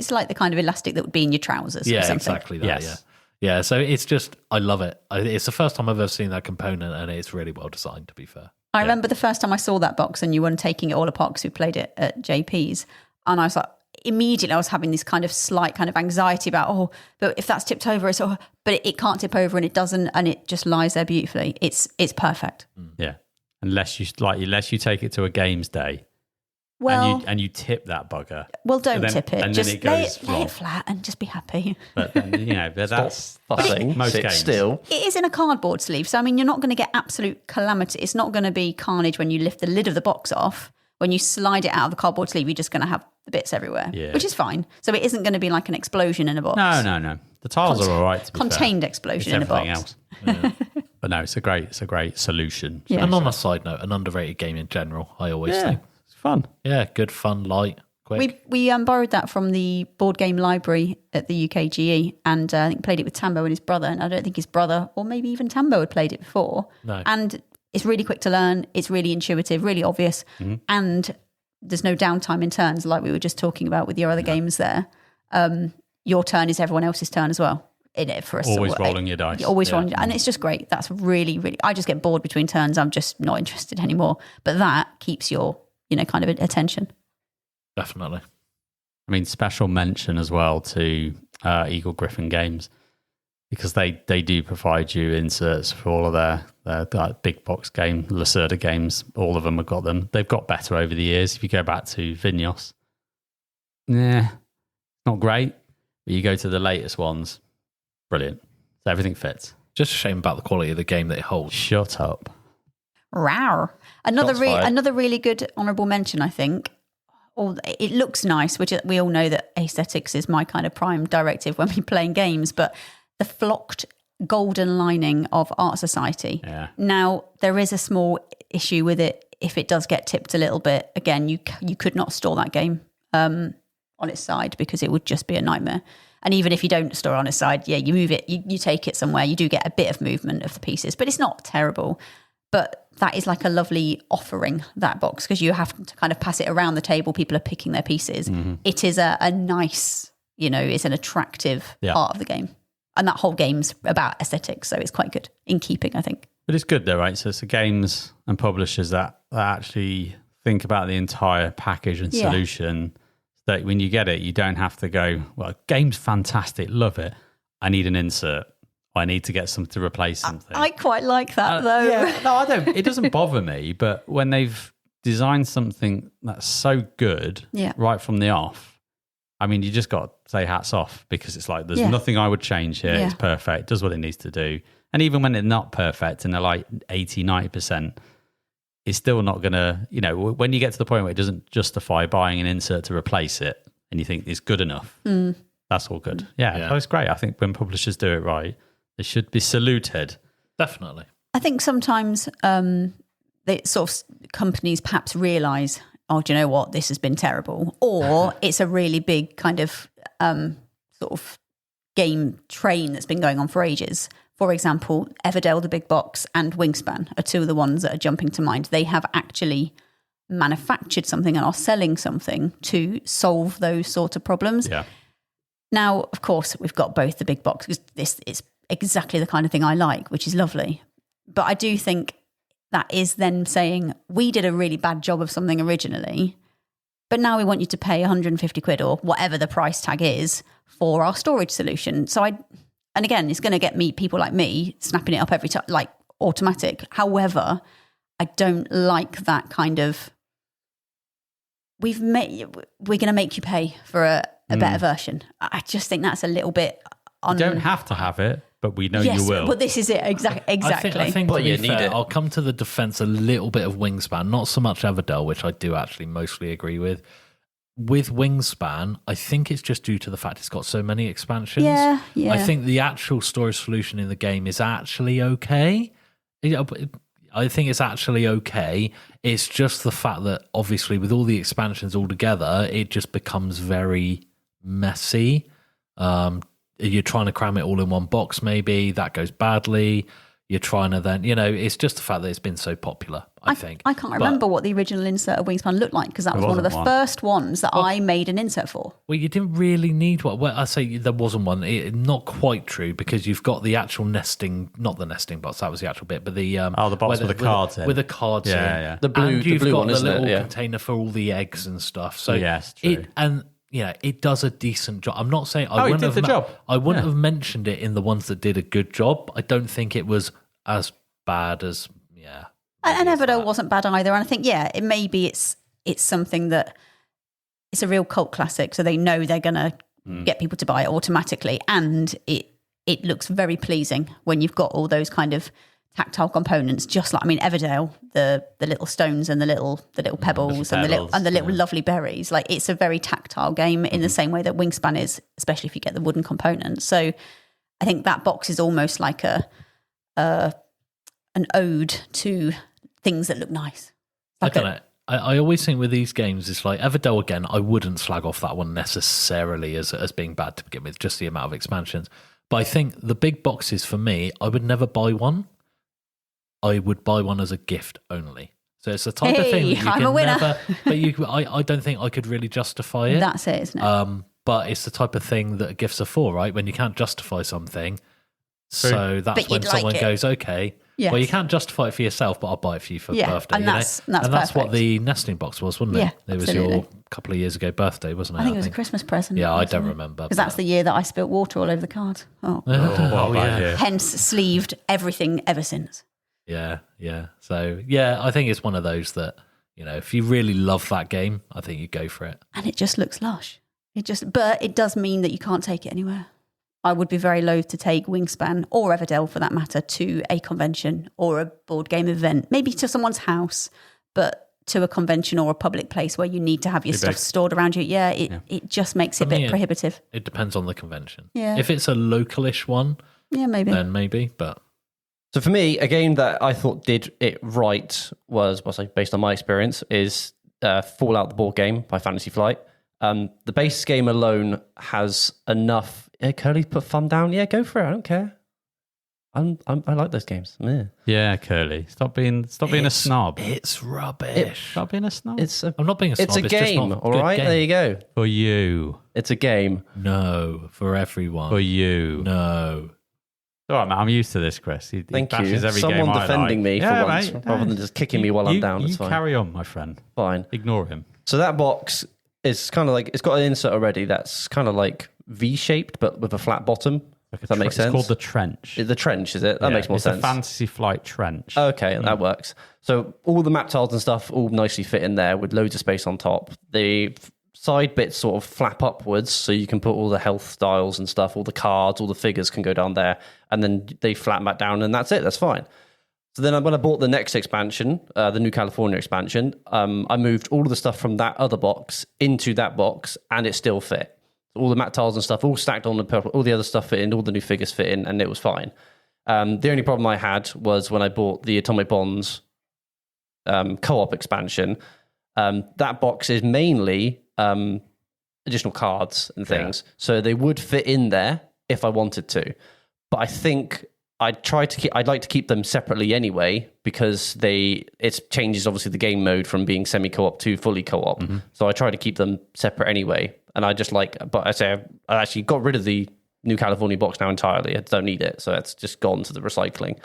like the kind of elastic that would be in your trousers. Yeah, or something. exactly that. Yes. Yeah. So it's just, I love it. It's the first time I've ever seen that component, and it's really well designed. To be fair, I remember the first time I saw that box, and you weren't taking it all apart because we played it at JP's, and I was like, immediately I was having this kind of slight kind of anxiety about, but if that's tipped over, but it can't tip over, and it doesn't, and it just lies there beautifully. It's perfect. Yeah. Unless you take it to a games day, well, and you tip that bugger. Well, don't tip it. And just then it goes lay it flat and just be happy. But then, that's fussing. most Sit games. still. It is in a cardboard sleeve, so I mean, you're not going to get absolute calamity. It's not going to be carnage when you lift the lid of the box off. When you slide it out of the cardboard sleeve, you're just going to have the bits everywhere, Yeah. which is fine. So it isn't going to be like an explosion in a box. No. The tiles are all right. To be Contained fair. explosion It's in a everything box. else. But no, it's a great solution. Yeah. And on a side note, an underrated game in general, I always think. It's fun. Yeah, good, fun, light, quick. We borrowed that from the board game library at the UKGE, and I think played it with Tambo and his brother. And I don't think his brother, or maybe even Tambo, had played it before. No. And it's really quick to learn. It's really intuitive, really obvious, and there's no downtime in turns like we were just talking about with your other games there. Your turn is everyone else's turn as well. In it for us, Always rolling your dice. Always rolling, and it's just great. That's really, really. I just get bored between turns. I'm just not interested anymore. But that keeps your, kind of attention. Definitely. I mean, special mention as well to Eagle-Gryphon Games, because they do provide you inserts for all of their big box game, Lacerda games. All of them have got them. They've got better over the years. If you go back to Vinyos, not great. But you go to the latest ones, brilliant. So everything fits. Just a shame about the quality of the game that it holds. Shut up. Rawr. Another Shots fired. another really good honourable mention, I think. It looks nice, which we all know that aesthetics is my kind of prime directive when we're playing games, but the flocked golden lining of Art Society. Yeah. Now, there is a small issue with it if it does get tipped a little bit. Again, you could not store that game on its side because it would just be a nightmare. And even if you don't store on its side, you move it, you take it somewhere, you do get a bit of movement of the pieces, but it's not terrible. But that is like a lovely offering, that box, because you have to kind of pass it around the table. People are picking their pieces. It is a nice, it's an attractive part of the game. And that whole game's about aesthetics, so it's quite good in keeping, I think. But it's good though, right? So it's the games and publishers that actually think about the entire package and solution. That when you get it, you don't have to go, well, game's fantastic, love it. I need an insert. I need to get something to replace something. I quite like that, though. Yeah, no, I don't. It doesn't bother me. But when they've designed something that's so good right from the off, I mean, you just got to say hats off, because it's like there's nothing I would change here. It's perfect, does what it needs to do. And even when it's not perfect and they're like 80, 90%, it's still not going to, when you get to the point where it doesn't justify buying an insert to replace it and you think it's good enough, that's all good. Yeah, that's great. I think when publishers do it right, they should be saluted. Definitely. I think sometimes they sort of companies perhaps realise, oh, do you know what? This has been terrible. Or it's a really big kind of sort of game train that's been going on for ages. For example, Everdell, the big box, and Wingspan are two of the ones that are jumping to mind. They have actually manufactured something and are selling something to solve those sort of problems. Yeah. Now, of course, we've got both the big box, because this is exactly the kind of thing I like, which is lovely. But I do think that is then saying, we did a really bad job of something originally, but now we want you to pay 150 quid or whatever the price tag is for our storage solution. And again, it's going to get people like me snapping it up every time, like automatic. However, I don't like that kind of, we're going to make you pay for a better version. I just think that's a little bit You don't have to have it, but we know you will. But this is it. Exactly. I think But to be you need fair, it. I'll come to the defense a little bit of Wingspan, not so much Everdell, which I do actually mostly agree with. With Wingspan, I think it's just due to the fact it's got so many expansions. Yeah. I think the actual storage solution in the game is actually okay. I think it's actually okay. It's just the fact that obviously with all the expansions all together, it just becomes very messy. You're trying to cram it all in one box, maybe that goes badly. You're trying to then, it's just the fact that it's been so popular, I think. I can't remember what the original insert of Wingspan looked like, because that was one of the first ones that I made an insert for. Well, you didn't really need one. Well, I say there wasn't one. Not quite true, because you've got the actual nesting, not the nesting box, that was the actual bit, but the the box with the cards in. With the cards in. Yeah. The blue, and you've the blue got one, the isn't little it? Yeah. container for all the eggs and stuff. So yes, true. It does a decent job. I'm not saying it did the job. I wouldn't have mentioned it in the ones that did a good job. I don't think it was as bad as And Everdell wasn't bad either. And I think maybe it's something that it's a real cult classic, so they know they're going to get people to buy it automatically, and it looks very pleasing when you've got all those kind of tactile components, just like Everdell, the little stones and the little pebbles and the little lovely berries. Like, it's a very tactile game in the same way that Wingspan is, especially if you get the wooden components. So I think that box is almost like an ode to things that look nice. Like I don't know. I always think with these games, it's like Everdell again, I wouldn't slag off that one necessarily as being bad to begin with, just the amount of expansions. But I think the big boxes for me, I would never buy one. I would buy one as a gift only. So it's the type of thing that you I'm can a winner. never. But I don't think I could really justify it. That's it, isn't it? But it's the type of thing that gifts are for, right? When you can't justify something, so that's But when you'd like someone it. goes, okay. Yes. Well, you can't justify it for yourself, but I'll buy it for you for birthday. And that's and that's what perfect. the nesting box was, wasn't it? Yeah, It was absolutely. your couple of years ago birthday, wasn't it? I think it was a Christmas present. Yeah, I don't remember. Because that's the year that I spilt water all over the card. Oh. yeah. Hence, sleeved everything ever since. Yeah. So, yeah, I think it's one of those that, if you really love that game, I think you go for it. And it just looks lush. But it does mean that you can't take it anywhere. I would be very loath to take Wingspan or Everdell, for that matter, to a convention or a board game event, maybe to someone's house, but to a convention or a public place where you need to have your stuff stored around you. Yeah, it just makes it a bit prohibitive. It depends on the convention. Yeah. If it's a localish one, maybe. then maybe, but... So for me, a game that I thought did it right was based on my experience, is Fallout the board game by Fantasy Flight. The base game alone has enough. Kerley, put thumb down. Yeah, go for it. I don't care. I like those games. Yeah, Kerley. Stop being a snob. It's rubbish. Stop being a snob. I'm not being a snob. It's a just game, not a all good right? game. There you go. For you. It's a game. No, for everyone. For you. No. All right, man. I'm used to this, Chris. He Thank you. bashes every Someone game I defending like. me for once, rather than just kicking me while I'm down. It's You fine. carry on, my friend. Fine. Ignore him. So that box is kind of like, it's got an insert already that's kind of like V-shaped, but with a flat bottom. If that makes sense. It's called the trench. The trench, is it? That makes more sense. It's a Fantasy Flight trench. Okay, that works. So all the map tiles and stuff all nicely fit in there with loads of space on top. The side bits sort of flap upwards, so you can put all the health styles and stuff, all the cards, all the figures can go down there, and then they flat back down, and that's it. That's fine. So then when I bought the next expansion, the New California expansion, I moved all of the stuff from that other box into that box, and it still fit. All the mat tiles and stuff all stacked on the purple, all the other stuff fit in, all the new figures fit in, and it was fine. The only problem I had was when I bought the Atomic Bonds co-op expansion. That box is mainly additional cards and things, so they would fit in there if I wanted to. But I think I'd like to keep them separately anyway, because it changes obviously the game mode from being semi-co-op to fully co-op. Mm-hmm. So I try to keep them separate anyway. And I just but I actually got rid of the New California box now entirely. I don't need it, so it's just gone to the recycling.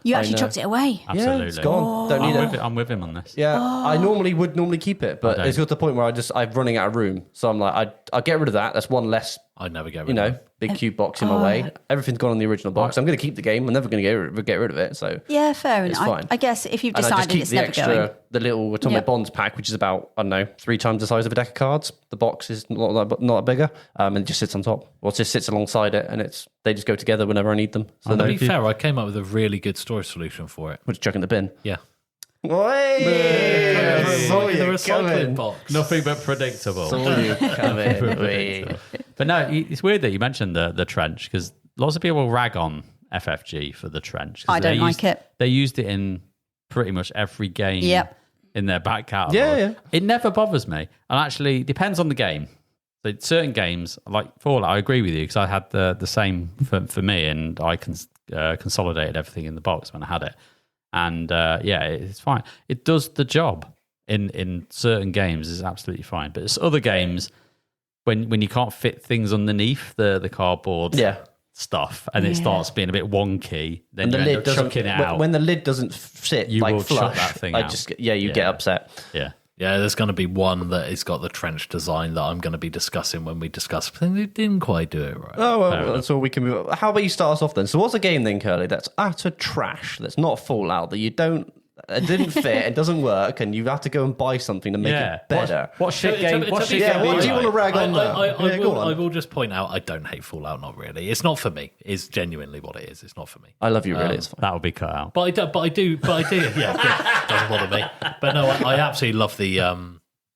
You actually chucked it away. Absolutely. Yeah, it's gone. Don't need it. I'm with him on this. Yeah, I would keep it, but it's got to the point where I'm running out of room. So I'm like, I'll get rid of that. That's one less. I'd never get rid of it. Big cube box in my way. Everything's gone on the original box. I'm going to keep the game. I'm never going to get rid of it. So yeah, fair it's enough. fine. I guess if you've and I just decided keep it's the never extra, going. the little Atomic Bonds pack, which is about 3 times the size of a deck of cards. The box is not bigger, and it just sits on top, or it just sits alongside it, and they just go together whenever I need them. So to be fair, I came up with a really good storage solution for it. we'll just chuck in the bin. Yeah. The recycling box. Nothing but predictable. But no, it's weird that you mentioned the trench, because lots of people rag on FFG for the trench. I don't like it. They used it in pretty much every game in their back catalogue. Yeah. It never bothers me. And actually, it depends on the game. So certain games, like Fallout, I agree with you, because I had the same for me, and I consolidated everything in the box when I had it. And it's fine. It does the job in certain games. It's absolutely fine. But it's other games when you can't fit things underneath the cardboard stuff, and it starts being a bit wonky, then and you the end lid up chucking it out. When the lid doesn't sit, You will flush, chuck that thing out. Get upset. Yeah. Yeah, there's going to be one that has got the trench design that I'm going to be discussing when we discuss. I think they didn't quite do it right. Oh, well, that's all we can move. How about you start us off then? So what's a game then, Kerley, that's utter trash, that's not Fallout, that you don't... it didn't fit, it doesn't work, and you have to go and buy something to make it better. What shit game? What shit Yeah, game? what do you want to rag on that? I will just point out I don't hate Fallout. Not really. It's not for me. It's genuinely what it is. It's not for me. I love you, really. It's fine. That will be cut out. But I do. Yeah, good. Doesn't bother me. But no, I absolutely love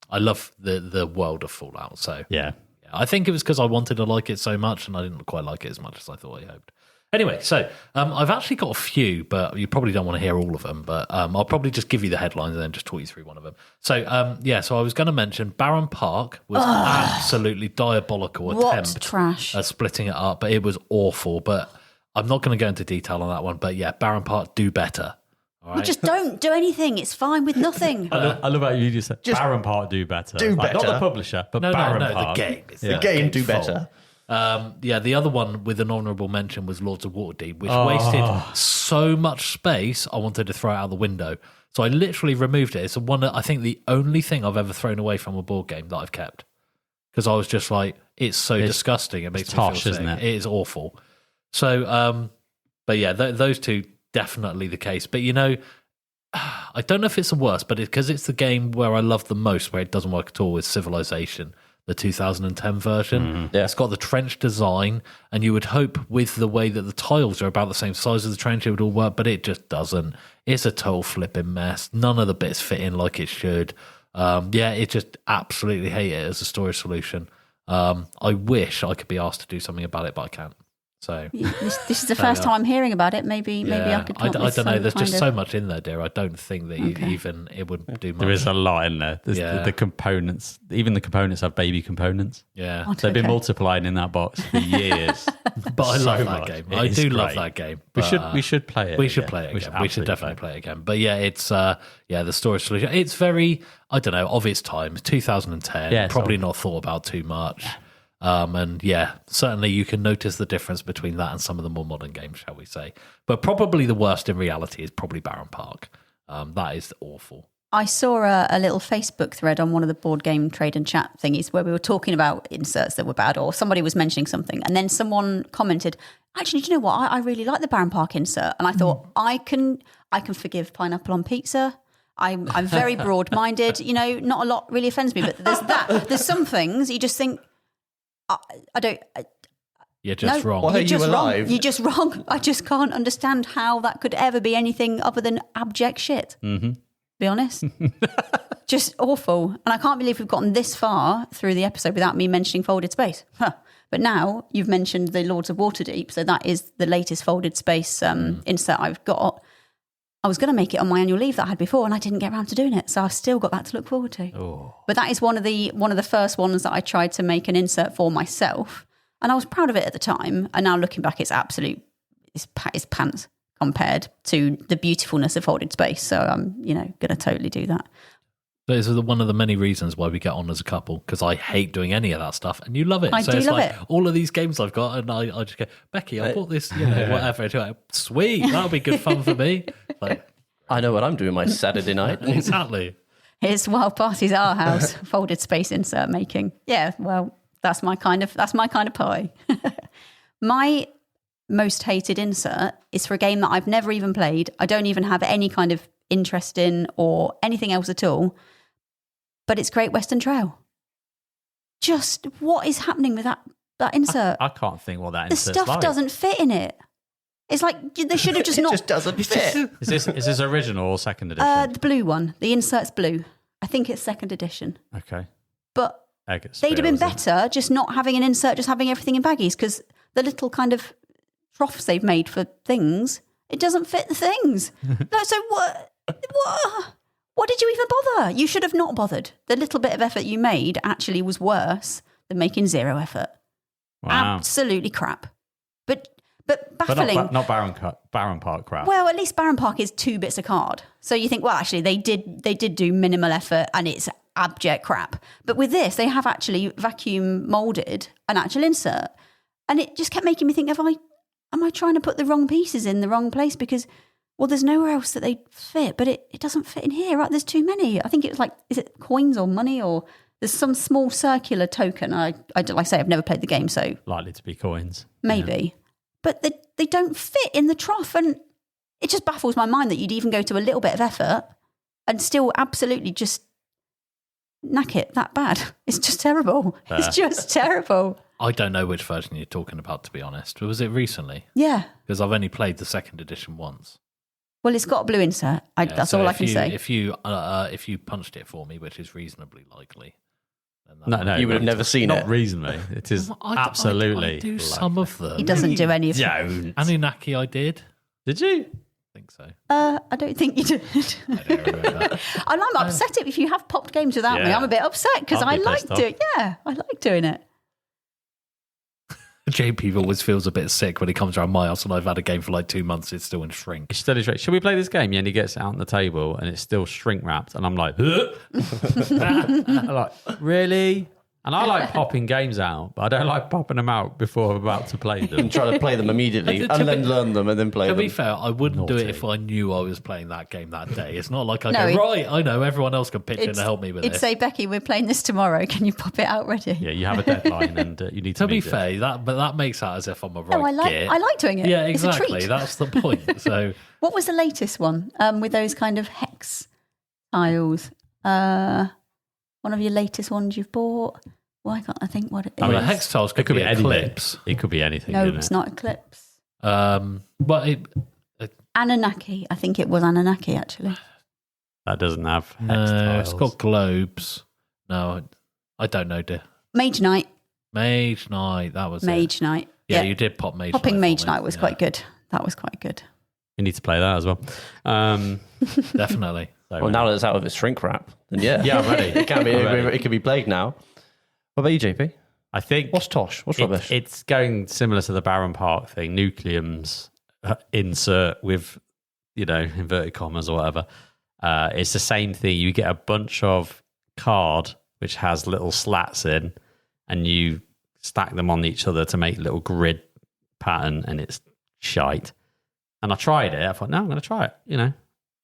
I love the world of Fallout. So Yeah. I think it was because I wanted to like it so much, and I didn't quite like it as much as I thought I hoped. Anyway, so I've actually got a few, but you probably don't want to hear all of them. But I'll probably just give you the headlines and then just talk you through one of them. So so I was going to mention Barron Park was absolutely diabolical attempt trash at splitting it up, but it was awful. But I'm not going to go into detail on that one. But yeah, Barron Park, do better. All right? Well, just don't do anything. It's fine with nothing. I love how you just said Barron Park do better. Do better. Not the publisher, but Barron Park. the game. It's The game do better. The other one with an honourable mention was Lords of Waterdeep, which wasted so much space, I wanted to throw it out the window. So I literally removed it. It's I think the only thing I've ever thrown away from a board game that I've kept. Because I was just like, it's so disgusting. It makes me feel sick. Isn't it? It is awful. So, but yeah, those two, definitely the case. But I don't know if it's the worst, but because it's the game where I love the most, where it doesn't work at all, is Civilization. The 2010 version. Yeah. It's got the trench design, and you would hope with the way that the tiles are about the same size as the trench, it would all work, but it just doesn't. It's a total flipping mess. None of the bits fit in like it should. It just absolutely hate it as a storage solution. I wish I could be asked to do something about it, but I can't. So this is the first time I'm hearing about it. Maybe I could. I don't know. There's just so much in there, dear. I don't think that even it would do much. There is a lot in there. There's the components. Even the components have baby components. Yeah, they've been multiplying in that box for years. But I love that game. I do love that game. We should play it. We should play it again. We should definitely play it again. But yeah, it's the storage solution. It's very, I don't know, of its time. It's 2010. Yeah, probably not thought about too much. And yeah, certainly you can notice the difference between that and some of the more modern games, shall we say. But probably the worst in reality is probably Barron Park. That is awful. I saw a little Facebook thread on one of the board game trade and chat thingies where we were talking about inserts that were bad, or somebody was mentioning something, and then someone commented, actually, do you know what? I really like the Barron Park insert. And I thought, I can forgive pineapple on pizza. I'm very broad-minded. Not a lot really offends me, but there's some things you just think, I don't. You're just wrong. Why are you alive? Wrong. You're just wrong. I just can't understand how that could ever be anything other than abject shit. Mm-hmm. Be honest. Just awful. And I can't believe we've gotten this far through the episode without me mentioning folded space. Huh. But now you've mentioned the Lords of Waterdeep, so that is the latest folded space insert I've got. I was going to make it on my annual leave that I had before, and I didn't get around to doing it, so I've still got that to look forward to. Oh. But that is one of the first ones that I tried to make an insert for myself, and I was proud of it at the time. And now looking back, it's pants compared to the beautifulness of folded space. So I'm going to totally do that. This is one of the many reasons why we get on as a couple, because I hate doing any of that stuff, and you love it. I do love it. All of these games I've got, and I just go, Becky, I bought this, whatever. And you're like, sweet, that'll be good fun for me. Like, I know what I'm doing my Saturday night. Exactly. It's wild parties at our house, folded space insert making. Yeah, well, that's my kind of pie. My most hated insert is for a game that I've never even played. I don't even have any kind of interest in or anything else at all. But it's Great Western Trail. Just what is happening with that insert? I can't think what that the insert's stuff doesn't fit in it. It's like they should have just not. It just doesn't fit. Is this original or second edition? The blue one. The insert's blue. I think it's second edition. Okay. But they'd have been better just not having an insert, just having everything in baggies, because the little kind of troughs they've made for things, it doesn't fit the things. No, so what? What did you even bother? You should have not bothered. The little bit of effort you made actually was worse than making zero effort. Wow. Absolutely crap. But baffling. But not Barron Park crap. Well, at least Barron Park is 2 bits of card. So you think, well, actually, they did do minimal effort and it's abject crap. But with this, they have actually vacuum molded an actual insert. And it just kept making me think, am I trying to put the wrong pieces in the wrong place? Because, well, there's nowhere else that they fit, but it doesn't fit in here, right? There's too many. I think it was like, is it coins or money, or there's some small circular token. Like I say, I've never played the game, so. Likely to be coins. Maybe. Yeah. But they don't fit in the trough. And it just baffles my mind that you'd even go to a little bit of effort and still absolutely just knack it that bad. It's just terrible. It's just terrible. I don't know which version you're talking about, to be honest. Was it recently? Yeah. Because I've only played the second edition once. Well, it's got a blue insert. That's so all I can say. If you punched it for me, which is reasonably likely, then No, You would have never seen not it. reasonally. It is absolutely. I do some of them. He doesn't do any of them. Don't. Anunnaki, I did. Did you? I think so. I don't think you did. I don't remember. And I'm upset if you have popped games without me. Yeah. I'm a bit upset because I'll I be like pissed off. doing. Yeah, I like doing it. JP always feels a bit sick when he comes around my house and I've had a game for like 2 months. It's still in shrink. It's still straight. Should we play this game? Yeah, and he gets it out on the table and it's still shrink wrapped. And I'm like, I'm like, really? And I like popping games out, but I don't like popping them out before I'm about to play them. And try to play them immediately To and be- then learn them and then play To them. be fair, I wouldn't do it Naughty. if I knew I was playing that game that day. It's not like I No, go, right, I know, everyone else can pitch in to help me with It'd this. say, Becky, we're playing this tomorrow. Can you pop it out ready? Yeah, you have a deadline and you need to To be meet it. fair, that makes out as if I'm a right No, git. I like doing it. Yeah, It's a exactly. treat. That's the point. So What was the latest one with those kind of hex tiles? One of your latest ones you've bought? Why can't I think what it is? I mean, hex tiles It could be anything. Eclipse. It could be anything. No, couldn't it's it? not Eclipse. But Anunnaki. I think it was Anunnaki, actually. That doesn't have hex no, it's tiles. got globes. No, I don't know, dear. Mage Knight. Mage Knight, that was it. Mage Knight. Yeah, you did pop Mage Popping Knight. Mage for me. Knight was Yeah, quite good. That was quite good. You need to play that as well. Definitely. Well, now that it's out of its shrink wrap, then yeah. Yeah, I'm ready. It can be. I'm ready. It can be played now. What about you, JP? I think What's tosh? What's rubbish? It's going similar to the Baron Park thing. Nucleum's insert with, inverted commas or whatever. It's the same thing. You get a bunch of card which has little slats in, and you stack them on each other to make a little grid pattern, and it's shite. And I tried it. I thought, no, I'm going to try it.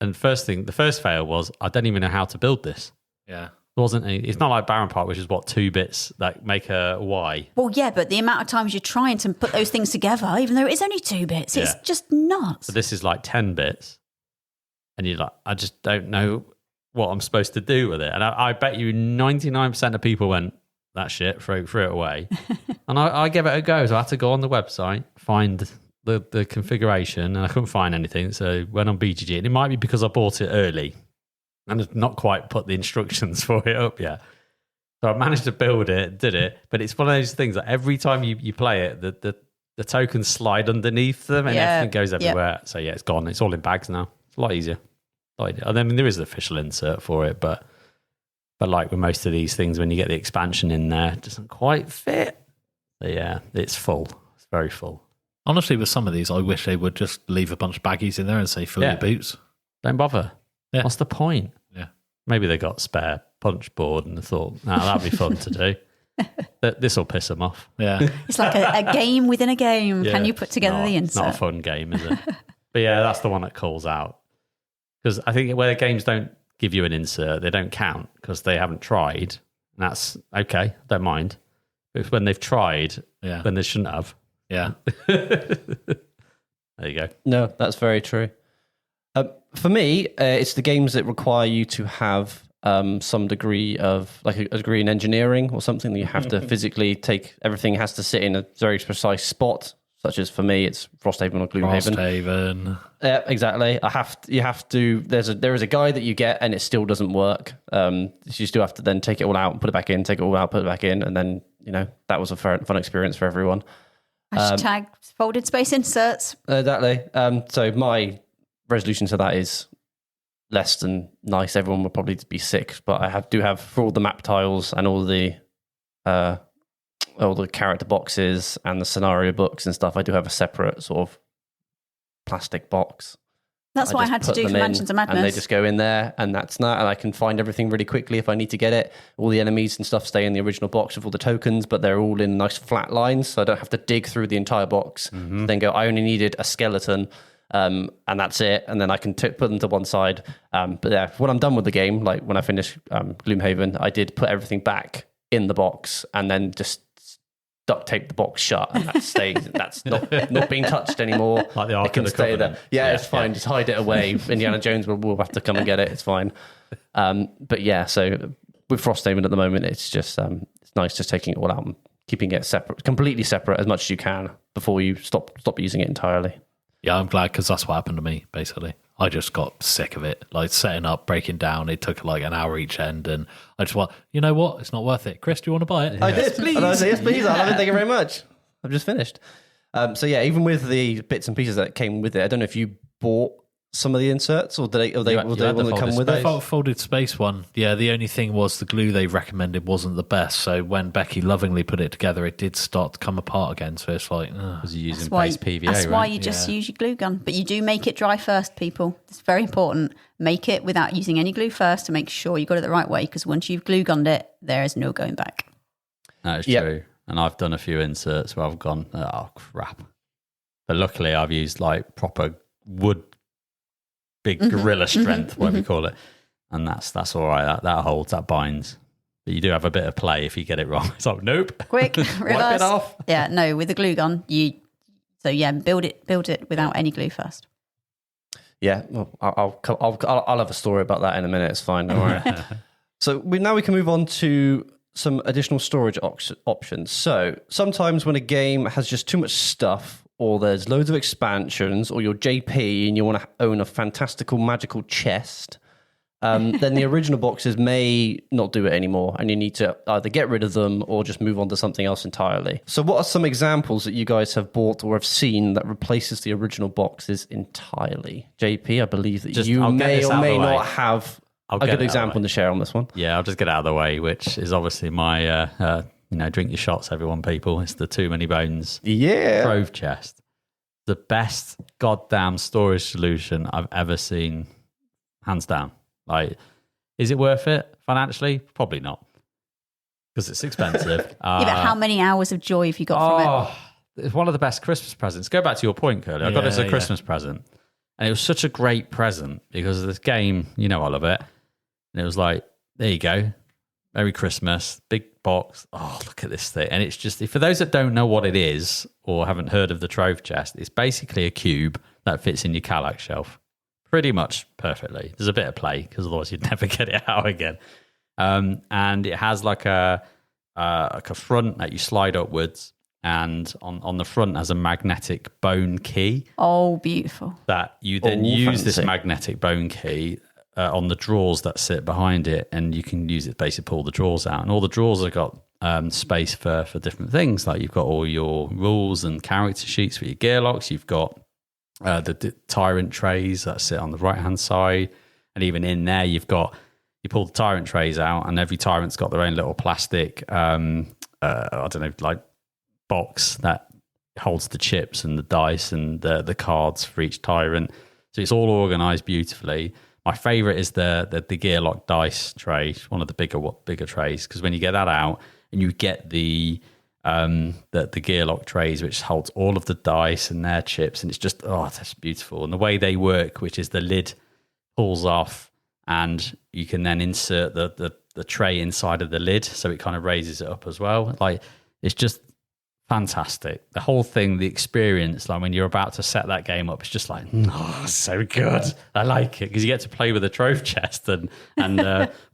And the first fail was I don't even know how to build this. Yeah. It's not like Baron Park, which is 2 bits that make a Y. Well, yeah, but the amount of times you're trying to put those things together, even though it is only 2 bits, it's Yeah. just nuts. So this is like 10 bits. And you're like, I just don't know what I'm supposed to do with it. And I bet you 99% of people went, that shit, throw it away. And I gave it a go. So I had to go on the website, find the configuration, and I couldn't find anything. So went on BGG. And it might be because I bought it early and I've not quite put the instructions for it up yet. So I managed to build it, did it. But it's one of those things that every time you play it, the tokens slide underneath them and Yeah, everything goes yeah. everywhere. So yeah, it's gone. It's all in bags now. It's a lot easier. I mean, there is an official insert for it, but like with most of these things, when you get the expansion in there, it doesn't quite fit. But yeah, it's full. It's very full. Honestly, with some of these, I wish they would just leave a bunch of baggies in there and say, fill Yeah. your boots. Don't bother. Yeah. What's the point? Yeah. Maybe they got spare punch board and they thought, that'd be fun to do. This will piss them off. Yeah. It's like a game within a game. Can Yeah, you put together the It's not a insert? fun game, is it? But yeah, that's the one that calls out. Because I think where the games don't give you an insert, they don't count because they haven't tried. And that's okay. Don't mind. But it's when they've tried, Yeah. when they shouldn't have. Yeah. There you go. No, that's very true. For me, it's the games that require you to have some degree of, like a degree in engineering or something that you have to physically take. Everything has to sit in a very precise spot, such as for me, it's Frosthaven or Gloomhaven. Frosthaven. Yeah, exactly. You have to. There is a guide that you get, and it still doesn't work. You still have to then take it all out and put it back in. Take it all out, put it back in, and then that was a fun experience for everyone. Hashtag folded space inserts. Exactly. So my resolution to that is less than nice. Everyone would probably be sick, but I do have for all the map tiles and all the character boxes and the scenario books and stuff. I do have a separate sort of plastic box. That's what I just had to put do them for in, Mansions of Madness. and they just go in there, and that's that. And I can find everything really quickly if I need to get it. All the enemies and stuff stay in the original box with all the tokens, but they're all in nice flat lines, so I don't have to dig through the entire box. Then go, I only needed a skeleton, and that's it. And then I can put them to one side. But yeah, when I'm done with the game, like when I finish Gloomhaven, I did put everything back in the box, and then just duct tape the box shut, and that stays. That's not being touched anymore. Like the it Ark can of the stay Covenant. there. Yeah, it's fine. Just hide it away. Indiana Jones will have to come and get it. It's fine. But yeah, so with Frosthaven at the moment, it's just it's nice just taking it all out and keeping it separate, completely separate as much as you can before you stop using it entirely. Yeah, I'm glad because that's what happened to me, basically. I just got sick of it. Like setting up, breaking down, it took like an hour each end. And I just went, you know what? It's not worth it. Chris, do you want to buy it? I did. Please. And I said, yes, please. I love it. Thank you very much. I've just finished. So yeah, even with the bits and pieces that came with it, I don't know if you bought some of the inserts or they want to come with it? Folded space one. Yeah, the only thing was the glue they recommended wasn't the best. So when Becky lovingly put it together, it did start to come apart again. So it's like, was you using base PVA? That's why you just use your glue gun. But you do make it dry first, people. It's very important. Make it without using any glue first to make sure you got it the right way. Because once you've glue gunned it, there is no going back. That is true. And I've done a few inserts where I've gone, oh crap. But luckily, I've used like proper wood. Big gorilla strength, whatever you call it, and that's all right. That holds, that binds. But you do have a bit of play if you get it wrong. It's like, nope, quick, reverse. Wipe it off. Yeah, no, with the glue gun, build it without any glue first. Yeah, well, I'll have a story about that in a minute. It's fine, don't worry. So now we can move on to some additional storage options. So sometimes when a game has just too much stuff, or there's loads of expansions, or you're JP and you want to own a fantastical magical chest, then the original boxes may not do it anymore, and you need to either get rid of them or just move on to something else entirely. So what are some examples that you guys have bought or have seen that replaces the original boxes entirely? JP, I believe that you may or may not have a good example to share on this one. Yeah, I'll just get it out of the way, which is obviously my... drink your shots, everyone, people. It's the Too Many Bones Trove chest. The best goddamn storage solution I've ever seen, hands down. Like, is it worth it financially? Probably not, because it's expensive. But how many hours of joy have you got from it? It's one of the best Christmas presents. Go back to your point, Kerley. I got it as a Christmas present. And it was such a great present because of this game. You know I love it. And it was like, there you go. Merry Christmas, big box. Oh, look at this thing. And it's just, for those that don't know what it is or haven't heard of the Trove chest, it's basically a cube that fits in your Kallax shelf pretty much perfectly. There's a bit of play because otherwise you'd never get it out again. And it has like a front that you slide upwards, and on the front has a magnetic bone key. Oh, beautiful. That you then use this magnetic bone key on the drawers that sit behind it, and you can use it basically pull the drawers out, and all the drawers have got space for different things. Like you've got all your rules and character sheets for your gear locks. You've got the tyrant trays that sit on the right hand side, and even in there you pull the tyrant trays out, and every tyrant's got their own little plastic I don't know, like box that holds the chips and the dice and the cards for each tyrant. So it's all organized beautifully. My favourite is the gear lock dice tray, one of the bigger trays, because when you get that out and you get the gear lock trays, which holds all of the dice and their chips, and it's just, that's beautiful. And the way they work, which is the lid pulls off, and you can then insert the tray inside of the lid, so it kind of raises it up as well. Like, it's just fantastic. The whole thing, the experience, like when you're about to set that game up, it's just like, so good. I like it because you get to play with the Trove chest and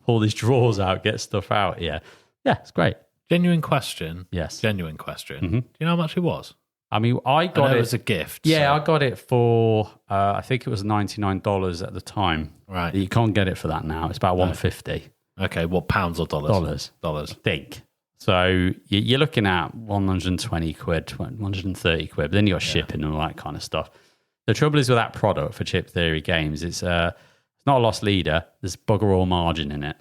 pull these drawers out, get stuff out. Yeah, it's great. Genuine question. Yes. Genuine question. Mm-hmm. Do you know how much it was? I mean, I got it as a gift. Yeah, so. I got it for, I think it was $99 at the time. Right. You can't get it for that now. It's about $150. Okay, what, pounds or dollars? Dollars. I think. So you're looking at 120 quid, 130 quid, but then you got shipping and all that kind of stuff. The trouble is with that product for Chip Theory Games, it's not a loss leader. There's bugger all margin in it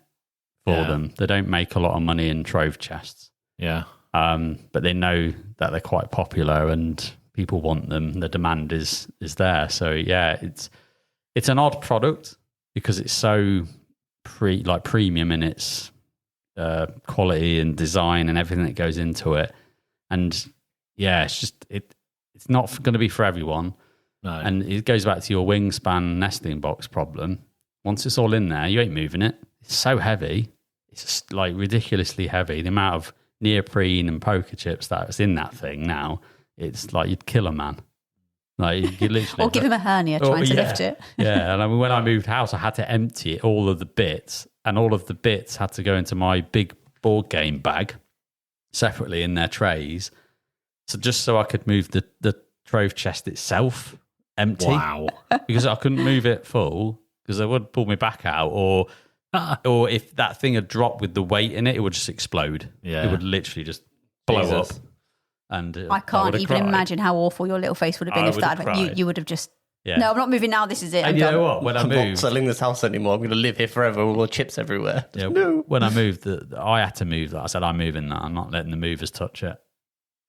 for them. They don't make a lot of money in Trove chests. Yeah. But they know that they're quite popular and people want them. The demand is there. So yeah, it's an odd product because it's so premium in its quality and design and everything that goes into it. And yeah, it's just it's not going to be for everyone. No. And it goes back to your Wingspan nesting box problem. Once it's all in there, you ain't moving it. It's so heavy. It's just like ridiculously heavy. The amount of neoprene and poker chips that's in that thing now, it's like you'd kill a man. Like you literally, or give him a hernia trying to lift it. Yeah, and I mean, when I moved house, I had to empty all of the bits, and all of the bits had to go into my big board game bag separately in their trays. So just so I could move the Trove chest itself empty. Wow. Because I couldn't move it full because they would pull me back out, or if that thing had dropped with the weight in it, it would just explode. Yeah. It would literally just blow Jesus. up. And I can't even imagine how awful your little face would have been I if would that have had, you cried. would have just, Yeah. no, I'm not moving now, this is it. And I'm you done. know what? When I I'm not moved, selling this house anymore. I'm going to live here forever. All the chips everywhere. yeah, No. when I moved, I had to move that. I said, I'm moving that. I'm not letting the movers touch it.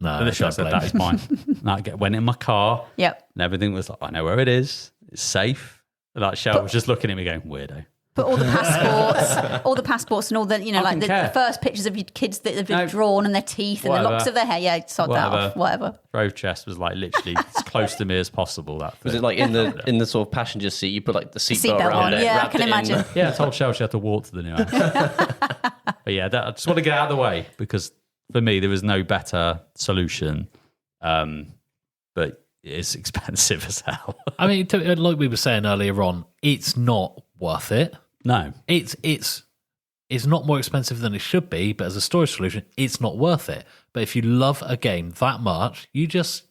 No, And I said, that is mine. And I went in my car, Yep. and everything was like, I know where it is. It's safe. And like, Cheryl was just looking at me going, weirdo. But all the passports and all the, I like can the care. first pictures of your kids that have been No. drawn and their teeth and the Whatever. locks of their hair. Yeah, sod that off. Whatever. Trove chest was like literally as close to me as possible. That Was thing. it like in the sort of passenger seat? You put like the seatbelt Seatbelt around on. it. Yeah, I wrapped can it in. imagine. Yeah, I told Cheryl she had to walk to the new house. But yeah, I just want to get out of the way because for me, there was no better solution. But it's expensive as hell. I mean, like we were saying earlier on, it's not worth it. No. It's not more expensive than it should be, but as a storage solution, it's not worth it. But if you love a game that much, you just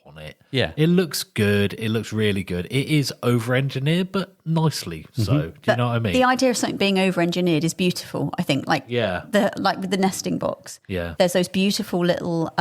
want it. Yeah. It looks good. It looks really good. It is over-engineered, but nicely so. Do you know what I mean? The idea of something being over-engineered is beautiful, I think. Like, Yeah. like with the nesting box. Yeah. There's those beautiful little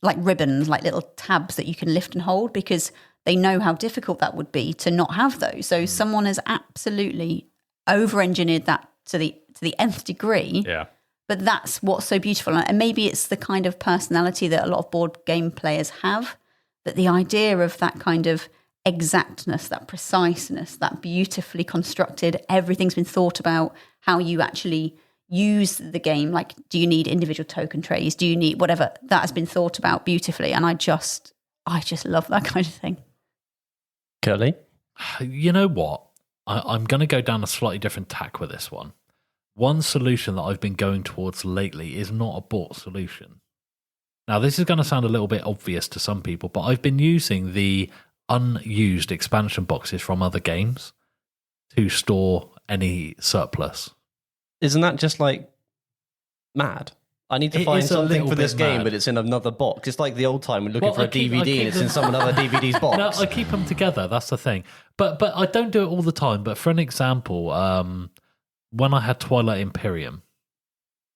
like ribbons, like little tabs that you can lift and hold because they know how difficult that would be to not have those. So someone has absolutely over-engineered that to the nth degree. Yeah. But that's what's so beautiful. And maybe it's the kind of personality that a lot of board game players have, that the idea of that kind of exactness, that preciseness, that beautifully constructed, everything's been thought about, how you actually use the game. Like, do you need individual token trays? Do you need whatever? That has been thought about beautifully. And I just love that kind of thing. Kerley? You know what? I'm going to go down a slightly different tack with this one. One solution that I've been going towards lately is not a bought solution. Now, this is going to sound a little bit obvious to some people, but I've been using the unused expansion boxes from other games to store any surplus. Isn't that just like mad? I need to It find is a something little for this bit game, mad. but it's in another box. It's like the old time we're looking Well, for I a keep DVD and it's in them- someone other DVD's box. No, I keep them together. That's the thing. But I don't do it all the time. But for an example, when I had Twilight Imperium,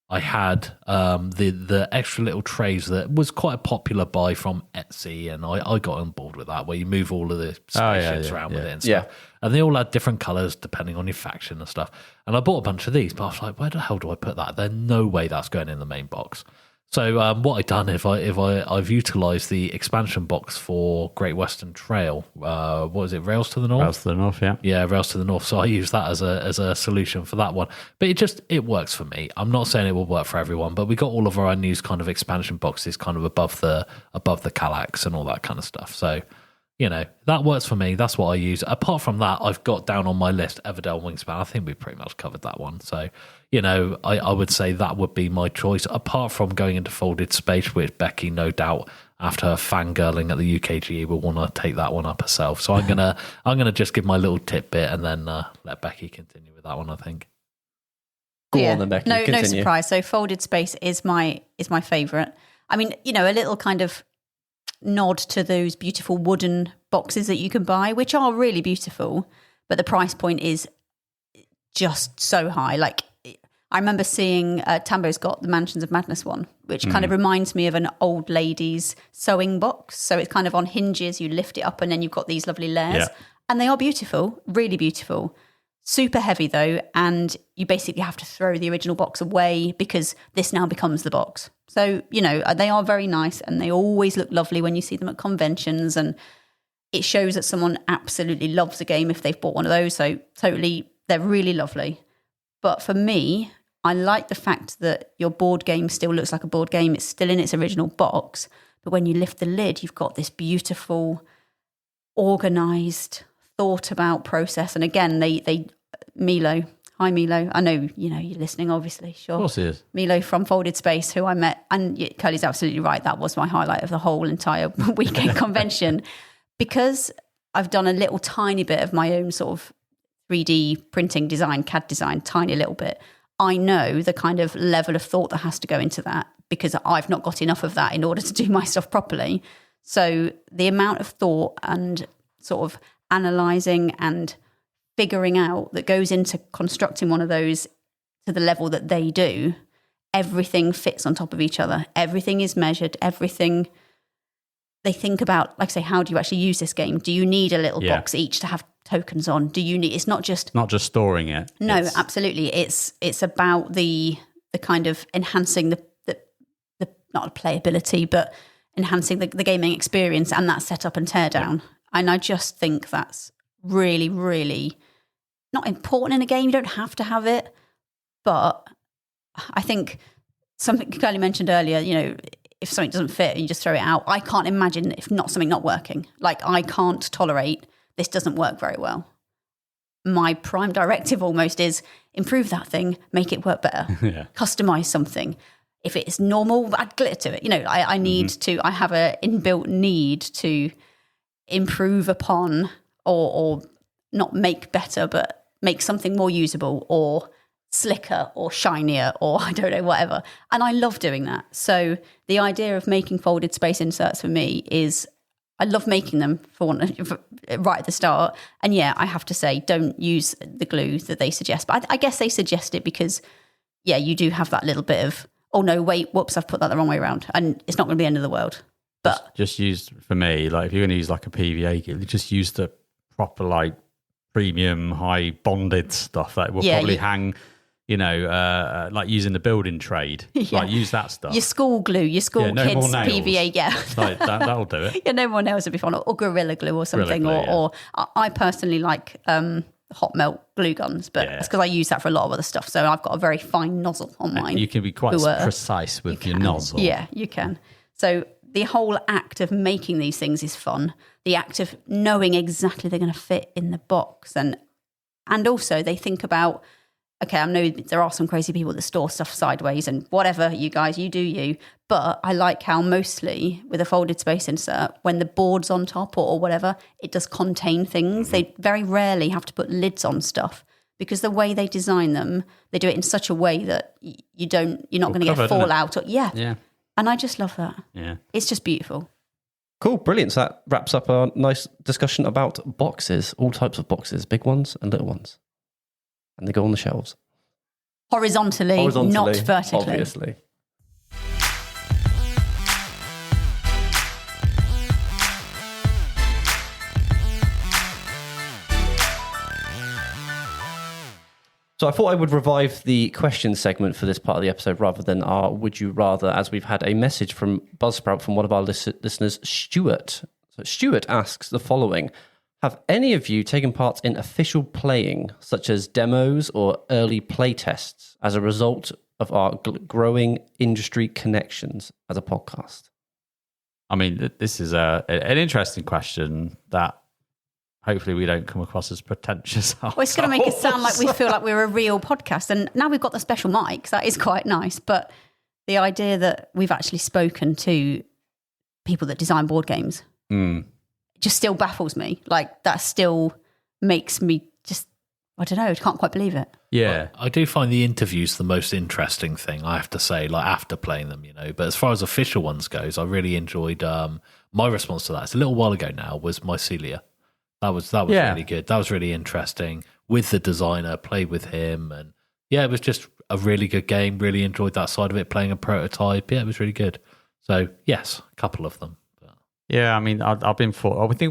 I had the extra little trays that was quite a popular buy from Etsy, and I got on board with that, where you move all of the spaceships around with it and stuff. Yeah. And they all had different colours depending on your faction and stuff. And I bought a bunch of these, but I was like, where the hell do I put that? There's no way that's going in the main box. So what I've done, I've utilised the expansion box for Great Western Trail. What was it, Rails to the North? Rails to the North, yeah. Yeah, Rails to the North. So I use that as a solution for that one. But it works for me. I'm not saying it will work for everyone, but we got all of our unused kind of expansion boxes kind of above the Kallax and all that kind of stuff. So, you know, that works for me. That's what I use. Apart from that, I've got down on my list Everdell Wingspan. I think we pretty much covered that one. So, you know, I would say that would be my choice. Apart from going into folded space, which Becky, no doubt, after her fangirling at the UKGE, will want to take that one up herself. So I'm gonna just give my little tidbit and then let Becky continue with that one, I think. Go on then, Becky. No Continue. surprise. So folded space is my favourite. I mean, you know, a little kind of nod to those beautiful wooden boxes that you can buy, which are really beautiful, but the price point is just so high. Like, I remember seeing Tambo's got the Mansions of Madness one, which kind of reminds me of an old lady's sewing box. So it's kind of on hinges, you lift it up and then you've got these lovely layers. Yeah. And they are beautiful, really beautiful. Super heavy though, and you basically have to throw the original box away because this now becomes the box. So, you know, they are very nice and they always look lovely when you see them at conventions, and it shows that someone absolutely loves a game if they've bought one of those. So totally, they're really lovely. But for me, I like the fact that your board game still looks like a board game. It's still in its original box, but when you lift the lid, you've got this beautiful, organised, thought about process. And again, Milo Hi, Milo. I know, you're listening, obviously. Sure. Of course he is. Milo from Folded Space, who I met. And Kerley's absolutely right. That was my highlight of the whole entire weekend convention. Because I've done a little tiny bit of my own sort of 3D printing design, CAD design, tiny little bit. I know the kind of level of thought that has to go into that because I've not got enough of that in order to do my stuff properly. So the amount of thought and sort of analysing and figuring out that goes into constructing one of those to the level that they do, everything fits on top of each other. Everything is measured. Everything they think about, like say, how do you actually use this game? Do you need a little box each to have tokens on? Do you need? It's not just storing it. No, absolutely. It's about the kind of enhancing the not playability, but enhancing the gaming experience and that setup and teardown. And I just think that's really, really not important in a game. You don't have to have it, but I think something Kerley mentioned earlier, if something doesn't fit and you just throw it out, I can't imagine if not something not working. Like I can't tolerate this doesn't work very well. My prime directive almost is improve that thing, make it work better, customize something. If it's normal, add glitter to it. I need to, I have an inbuilt need to improve upon or not make better, but make something more usable or slicker or shinier or I don't know, whatever. And I love doing that. So the idea of making folded space inserts for me is I love making them right at the start. And I have to say, don't use the glue that they suggest. But I guess they suggest it because, you do have that little bit of, oh no, wait, whoops, I've put that the wrong way around. And it's not going to be the end of the world. But just use, for me, like if you're going to use like a PVA kit, just use the proper like premium high bonded stuff that will probably hang, like using the building trade. Like use that stuff. Your school glue, your school kids PVA, like that'll do it. No more nails would be fun, or Gorilla Glue or something. Or I personally like hot melt glue guns, but that's because I use that for a lot of other stuff. So I've got a very fine nozzle on mine. You can be quite precise with your nozzle. Yeah, you can. So the whole act of making these things is fun. The act of knowing exactly they're going to fit in the box. And also they think about, okay, I know there are some crazy people that store stuff sideways and whatever, you guys, you do you. But I like how mostly with a folded space insert, when the board's on top or whatever, it does contain things. They very rarely have to put lids on stuff because the way they design them, they do it in such a way that you're not going to get fallout. Yeah. And I just love that. Yeah. It's just beautiful. Cool, brilliant. So that wraps up our nice discussion about boxes, all types of boxes, big ones and little ones. And they go on the shelves. Horizontally, not vertically. Obviously. So I thought I would revive the question segment for this part of the episode rather than our Would You Rather, as we've had a message from Buzzsprout from one of our listeners, Stuart. So Stuart asks the following. Have any of you taken part in official playing, such as demos or early play tests, as a result of our growing industry connections as a podcast? I mean, this is an interesting question that hopefully we don't come across as pretentious. Well, it's going to make it sound like we feel like we're a real podcast. And now we've got the special mics. That is quite nice. But the idea that we've actually spoken to people that design board games just still baffles me. Like, that still makes me just, I don't know, I can't quite believe it. Yeah. I do find the interviews the most interesting thing, I have to say, like after playing them, But as far as official ones goes, I really enjoyed my response to that. It's a little while ago now, was Mycelia. That was really good. That was really interesting. With the designer, played with him, and it was just a really good game. Really enjoyed that side of it. Playing a prototype, it was really good. So yes, a couple of them. But. Yeah, I mean, I think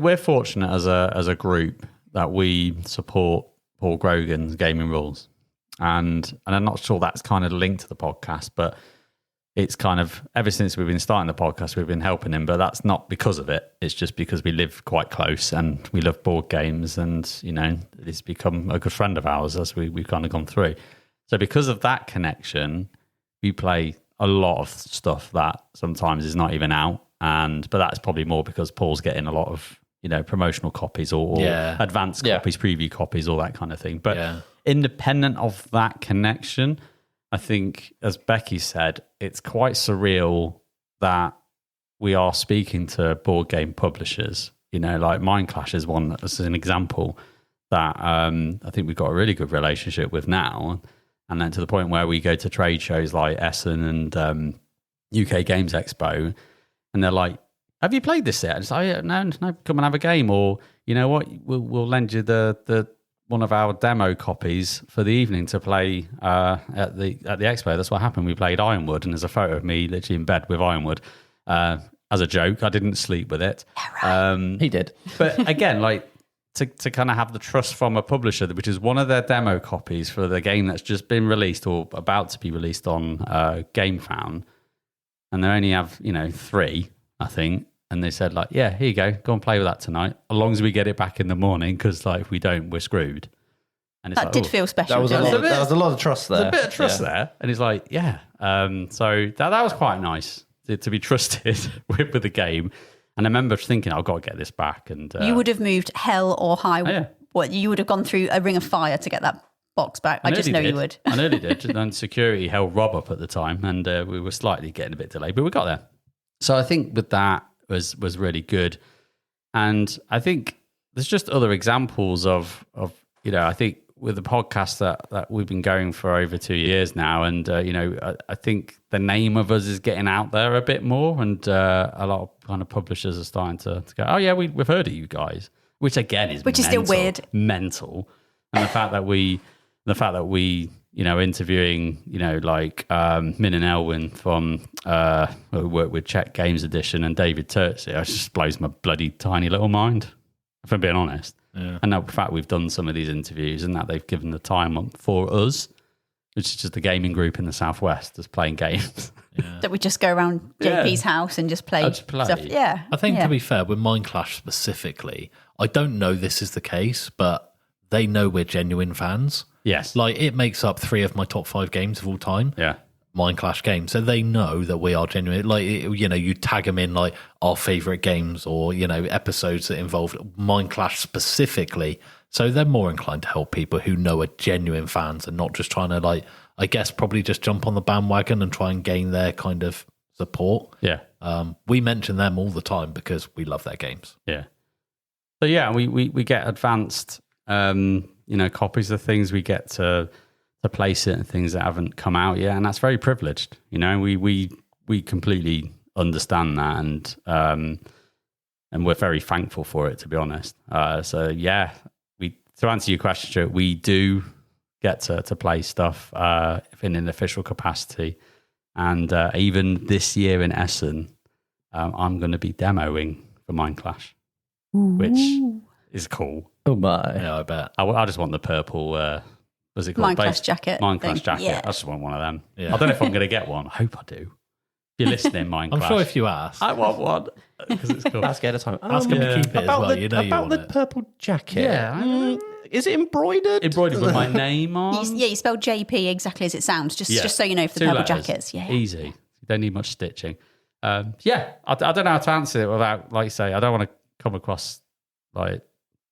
we're fortunate as a group that we support Paul Grogan's gaming rules, and I'm not sure that's kind of linked to the podcast, but it's kind of, ever since we've been starting the podcast, we've been helping him, but that's not because of it. It's just because we live quite close and we love board games, and, it's become a good friend of ours as we've kind of gone through. So because of that connection, we play a lot of stuff that sometimes is not even out. But that's probably more because Paul's getting a lot of, promotional copies or advanced copies, preview copies, all that kind of thing. But independent of that connection, I think, as Becky said, it's quite surreal that we are speaking to board game publishers. You know, like Mindclash is one as an example that I think we've got a really good relationship with now. And then to the point where we go to trade shows like Essen and UK Games Expo, and they're like, "Have you played this yet?" And it's like, no, come and have a game. Or, you know what, we'll lend you the one of our demo copies for the evening to play at the expo. That's what happened. We played Ironwood, and there's a photo of me literally in bed with Ironwood. As a joke, I didn't sleep with it. He did. But again, like to kind of have the trust from a publisher, which is one of their demo copies for the game that's just been released or about to be released on GameFound, and they only have 3, I think. And they said, like, yeah, here you go and play with that tonight, as long as we get it back in the morning, because like if we don't, we're screwed. And it's That did feel special. That was a lot of trust there. There's a bit of trust there. And he's like, yeah. So that was quite nice to be trusted with the game. And I remember thinking, I've got to get this back. And you would have moved hell or high. yeah. What, you would have gone through a ring of fire to get that box back. I just know you would. I nearly did. And security held Rob up at the time, and we were slightly getting a bit delayed, but we got there. So I think with that was really good. And I think there's just other examples of I think with the podcast that we've been going for over 2 years now, and I think the name of us is getting out there a bit more, and a lot of kind of publishers are starting to go, oh yeah, we've heard of you guys, which again is still weird, mental. And the fact that we interviewing like Min and Elwyn from who work with Czech Games Edition and David Turtzy, it just blows my bloody tiny little mind, if I'm being honest. Yeah. And now the fact we've done some of these interviews and that they've given the time up for us, which is just a gaming group in the Southwest that's playing games. Yeah. That we just go around JP's house and just play stuff. Yeah. I think to be fair, with Mindclash specifically, I don't know this is the case, but they know we're genuine fans. Yes. Like, it makes up 3 of my top 5 games of all time. Yeah. Mindclash games. So they know that we are genuine. Like, you tag them in like our favourite games or, episodes that involve Mindclash specifically. So they're more inclined to help people who know are genuine fans and not just trying to, like, I guess probably just jump on the bandwagon and try and gain their kind of support. Yeah. We mention them all the time because we love their games. Yeah. So yeah, we get advanced copies of things. We get to place it in things that haven't come out yet, and that's very privileged. We completely understand that, and we're very thankful for it, to be honest. So yeah, to answer your question, Stuart, we do get to play stuff in an official capacity, and even this year in Essen, I'm going to be demoing for Mindclash, which is cool. Oh my! Yeah, I bet. I just want the purple. What's it called? Mindclash jacket. Mindclash jacket. Yeah. I just want one of them. Yeah. I don't know if I'm going to get one. I hope I do. If you're listening, Mindclash. I'm sure if you ask. I want one because it's cool. Ask ahead of time. Ask him to keep it as well. About You about want the it. purple jacket. Yeah. Is it embroidered? Embroidered with my name on. You spell JP exactly as it sounds, just so you know, for the 2 purple letters. jackets. Yeah. Easy. You don't need much stitching. I don't know how to answer it without, like you say, I don't want to come across like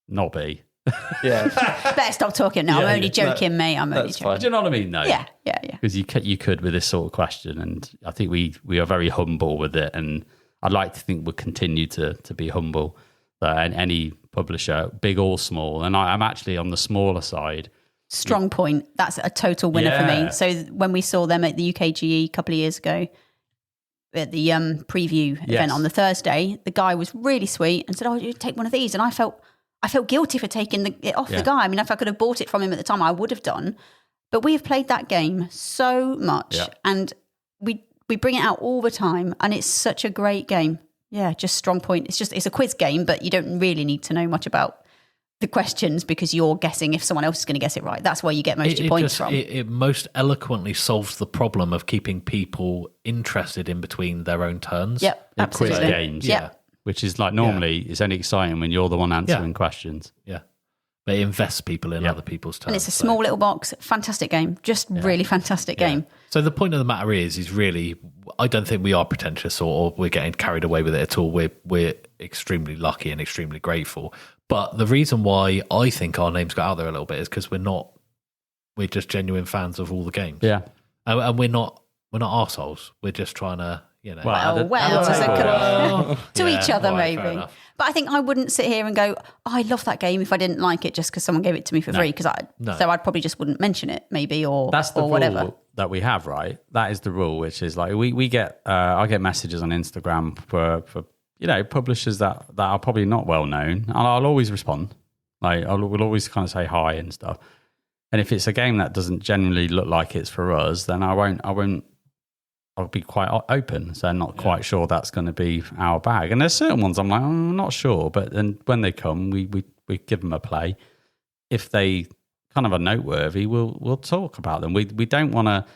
knobby. Yeah. Better stop talking now. Yeah, I'm only joking, mate. I'm only that's joking. fine. Do you know what I mean? No. Yeah. Because you could with this sort of question, and I think we are very humble with it, and I'd like to think we'll continue to be humble. And any publisher, big or small, and I'm actually on the smaller side. Strong point. That's a total winner for Yeah. me. So when we saw them at the UKGE a couple of years ago, at the preview event on the Thursday, the guy was really sweet and said, "Oh, you take one of these," and I felt guilty for taking it off the guy. I mean, if I could have bought it from him at the time, I would have done. But we have played that game so much, and we bring it out all the time, and it's such a great game. Yeah, just strong point. It's a quiz game, but you don't really need to know much about the questions because you're guessing if someone else is going to guess it right. That's where you get most of your points from. It most eloquently solves the problem of keeping people interested in between their own turns. Yep, Quiz absolutely. games. Yeah. Which is like normally it's only exciting when you're the one answering questions. Yeah. But it invests people in other people's turns. And it's a small little box. Fantastic game. Just really fantastic game. So the point of the matter is really, I don't think we are pretentious or we're getting carried away with it at all. We're extremely lucky and extremely grateful. But the reason why I think our names got out there a little bit is because we're not we're just genuine fans of all the games. Yeah. And we're not arseholes. We're just trying to, you know. To each other, all right, fair maybe. enough. But I think I wouldn't sit here and go, I love that game if I didn't like it just because someone gave it to me for free. So I'd probably just wouldn't mention it, maybe, or That's the or whatever. rule that we have, right? That is the rule, which is like we get. I get messages on Instagram for publishers that are probably not well known, and I'll always respond. Like we'll always kind of say hi and stuff. And if it's a game that doesn't genuinely look like it's for us, then I won't. I'll be quite open, so I'm not quite sure that's going to be our bag. And there's certain ones I'm like, I'm not sure, but then when they come, we give them a play. If they kind of are noteworthy, we'll talk about them. We don't want to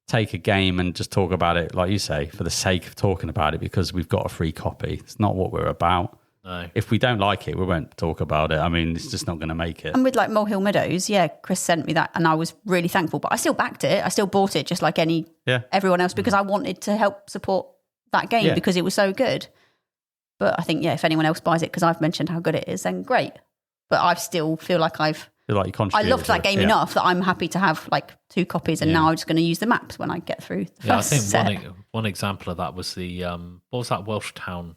take a game and just talk about it, like you say, for the sake of talking about it because we've got a free copy. It's not what we're about. No. If we don't like it, we won't talk about it. I mean, it's just not going to make it. And with like Molehill Meadows, Chris sent me that and I was really thankful, but I still backed it. I still bought it just like everyone else because I wanted to help support that game because it was so good. But I think, if anyone else buys it because I've mentioned how good it is, then great. But I still feel like I loved that game enough that I'm happy to have like 2 copies and now I'm just going to use the maps when I get through the first set. I think one example of that was the, what was that Welsh Town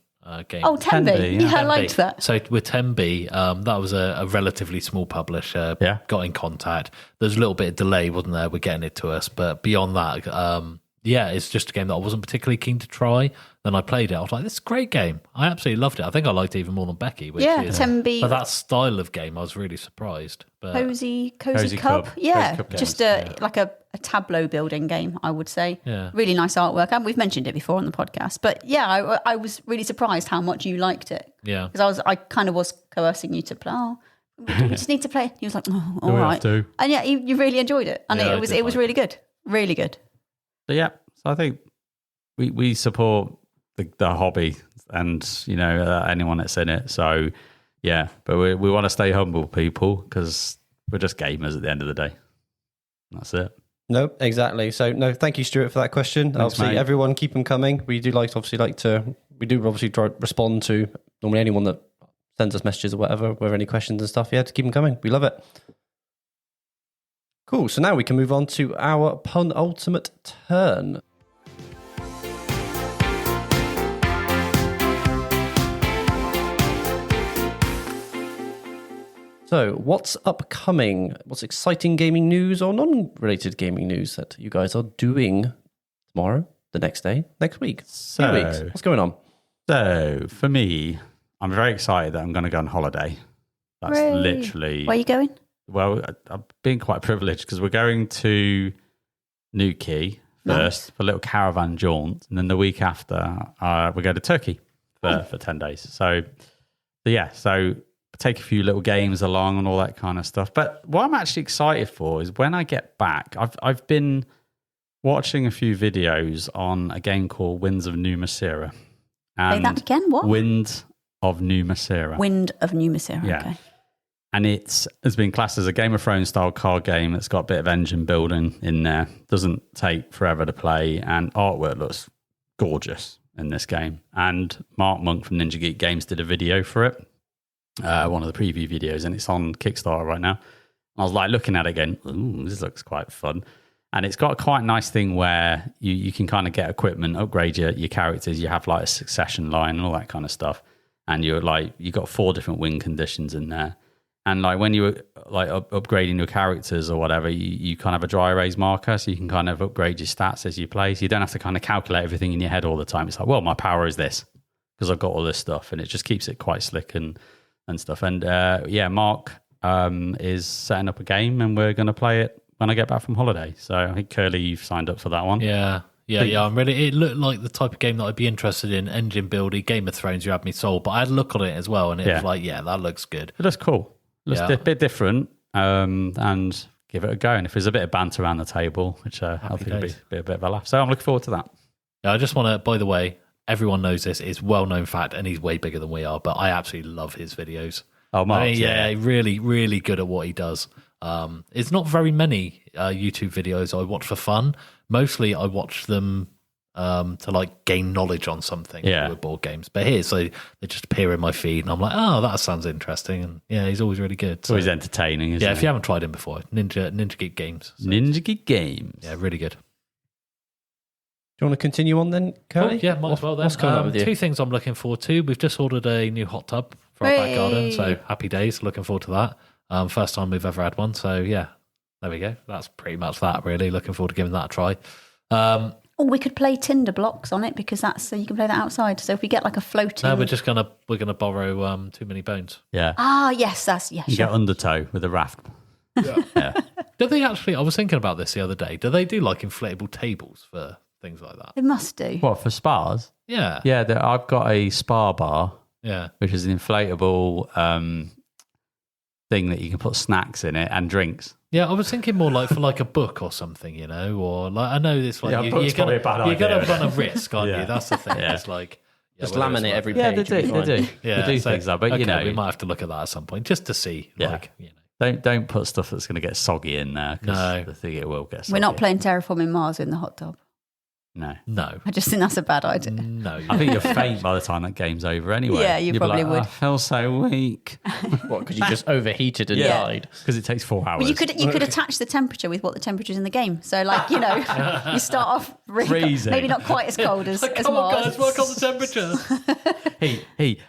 game? Oh, Tenby. I liked that. So with Tenby, that was a relatively small publisher, got in contact. There's a little bit of delay, wasn't there, with getting it to us. But beyond that, it's just a game that I wasn't particularly keen to try. Then I played it. I was like, this is a great game. I absolutely loved it. I think I liked it even more than Becky. Tenby. For that style of game, I was really surprised. But Cozy Cub. Yeah, Cozy just like a tableau building game, I would say. Yeah. Really nice artwork. And we've mentioned it before on the podcast. But I was really surprised how much you liked it. Yeah. Because I kind of was coercing you to play. Oh, we just need to play. He was like, oh, all we right. have to? And you really enjoyed it. And it was really good. Really good. So I think we support the hobby and anyone that's in it. So but we want to stay humble, people, because we're just gamers at the end of the day. That's it. No, exactly. So no, thank you, Stuart, for that question. Thanks, obviously, mate. everyone keep them coming. We do obviously try to respond to normally anyone that sends us messages or whatever with any questions and stuff. Yeah, to keep them coming. We love it. Cool. So now we can move on to our penultimate turn. So, what's upcoming? What's exciting gaming news or non-related gaming news that you guys are doing tomorrow, the next day, next week? 2 weeks. What's going on? So, for me, I'm very excited that I'm going to go on holiday. That's literally... Where are you going? Well, I've been quite privileged because we're going to Nucleum first for a little caravan jaunt. And then the week after, we go to Turkey for 10 days. So take a few little games along and all that kind of stuff. But what I'm actually excited for is when I get back, I've been watching a few videos on a game called Winds of Numasera. Say that again, what? Wind of Numasera. Wind of Numasera, okay. And it's been classed as a Game of Thrones style card game. It's got a bit of engine building in there. Doesn't take forever to play. And artwork looks gorgeous in this game. And Mark Monk from Ninja Geek Games did a video for it. One of the preview videos, and it's on Kickstarter right now. I was like looking at it again. Ooh, this looks quite fun. And it's got quite a nice thing where you can kind of get equipment, upgrade your characters. You have like a succession line and all that kind of stuff. And you got 4 different win conditions in there. And like when you're like upgrading your characters or whatever, you kind of have a dry erase marker, so you can kind of upgrade your stats as you play. So you don't have to kind of calculate everything in your head all the time. It's like, well, my power is this because I've got all this stuff, and it just keeps it quite slick and stuff. And Mark is setting up a game, and we're going to play it when I get back from holiday. So I think Kerley, you've signed up for that one. Yeah. I'm ready. It looked like the type of game that I'd be interested in. Engine building, Game of Thrones. You had me sold, but I had a look on it as well, and it was like, that looks good. It looks cool. It looks a bit different, and give it a go. And if there's a bit of banter around the table, which I think will be a bit of a laugh. So I'm looking forward to that. Yeah, I just want to. By the way, everyone knows this. It's well-known fact, and he's way bigger than we are. But I absolutely love his videos. Oh, Mark, really, really good at what he does. It's not very many YouTube videos I watch for fun. Mostly I watch them to like gain knowledge on something Yeah. with board games. But here, so they just appear in my feed, and I'm like, oh, that sounds interesting. And yeah, he's always really good. It's always entertaining, isn't yeah, it? if you haven't tried him before, Ninja Geek Games. So, Ninja Geek Games. yeah, really good. Do you want to continue on then, Kerley? Yeah, might as well then. What's coming up with you? Two things I'm looking forward to. We've just ordered a new hot tub for our back garden, Hey. so happy days. Looking forward to that. First time we've ever had one, so yeah, there we go. That's pretty much that, really. Looking forward to giving that a try. Oh, we could play Tinder blocks on it because that's so you can play that outside. So if we get like a floating, No, we're gonna borrow Too Many Bones. Yeah. yes, that's You sure. get undertow with a raft. Do they actually? I was thinking about this the other day. Do they do like inflatable tables for things like that? It must do. What, for spas? Yeah, Yeah, I've got a spa bar, yeah. which is an inflatable thing that you can put snacks in it and drinks. Yeah, I was thinking more like for like a book or something, you know, or like I know it's like Yeah, a book's you're probably a bad you're gonna idea. run a risk, aren't Yeah. you? That's the thing. Yeah. It's like Just whether it's laminate like- every Yeah, page. they do. would be They fine. do. Yeah, they do so- things like that. But, okay, you know, we might have to look at that at some point just to see. Yeah. Like, you know. don't put stuff that's going to get soggy in there. 'Cause No. I think it will get soggy. We're not playing Terraforming Mars in the hot tub. No. No, I just think that's a bad idea. no. I think you'll faint by the time that game's over anyway. Yeah, you You'll be probably like, would. I feel so weak. What, because you just overheated and Yeah. died? Because it takes 4 hours. Well, you could attach the temperature with what the temperature is in the game. So, like, you know, you start off really Freezing. maybe not quite as cold as Come on, Mars. guys, work on the temperature. Heat.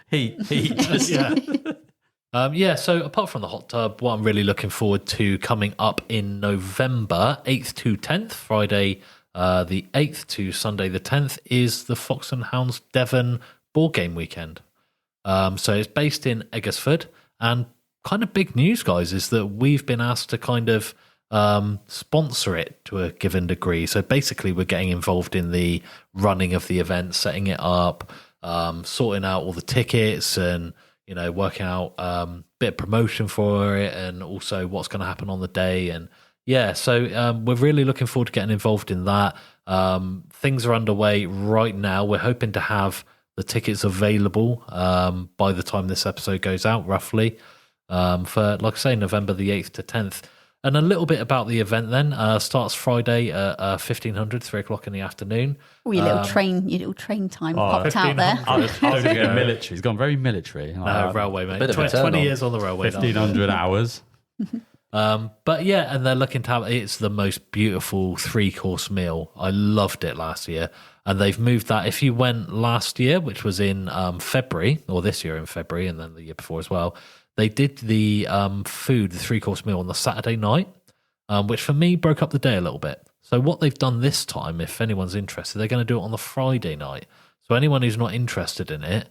Yeah. So apart from the hot tub, what I'm really looking forward to coming up in November 8th to 10th, Friday the 8th to Sunday the 10th, is the Fox and Hounds Devon board game weekend. So it's based in Eggersford, and kind of big news, guys, is that we've been asked to kind of sponsor it to a given degree. So basically we're getting involved in the running of the event, setting it up, sorting out all the tickets, and you know, working out a bit of promotion for it, and also what's going to happen on the day. And yeah, so we're really looking forward to getting involved in that. Things are underway right now. We're hoping to have the tickets available by the time this episode goes out, roughly, for, like I say, November the 8th to 10th. And a little bit about the event then. Starts Friday at 1500, 3 o'clock in the afternoon. Oh, your little train time popped out there. 1500. I was going to go military. He's gone very military. No, railway, mate. bit of a 20 turn on. years on the railway. 1,500 hours. But yeah, and they're looking to have, it's the most beautiful 3-course meal. I loved it last year. And they've moved that. If you went last year, which was in February, or this year in February, and then the year before as well, they did the food, the 3-course meal on the Saturday night, which for me broke up the day a little bit. So what they've done this time, if anyone's interested, they're going to do it on the Friday night. So anyone who's not interested in it,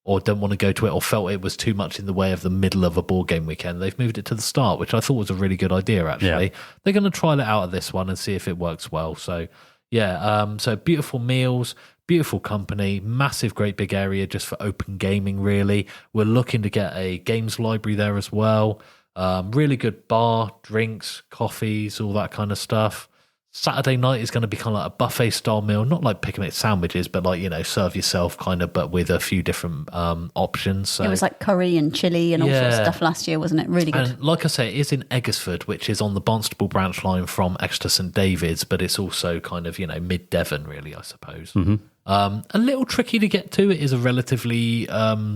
or don't want to go to it, or felt it was too much in the way of the middle of a board game weekend, they've moved it to the start, which I thought was a really good idea, actually. Yeah. They're going to trial it out at this one and see if it works well. So, yeah, so beautiful meals, beautiful company, massive, great big area just for open gaming, really. We're looking to get a games library there as well. Really good bar, drinks, coffees, all that kind of stuff. Saturday night is going to be kind of like a buffet style meal, not like pick and mix sandwiches, but like, you know, serve yourself kind of, but with a few different options. So, It was like curry and chili and all sorts of Yeah. stuff last year, wasn't it? Really good. and like I say, it is in Eggersford, which is on the Barnstable branch line from Exeter St David's, but it's also kind of, you know, mid Devon, really, I suppose. A little tricky to get to. It is a relatively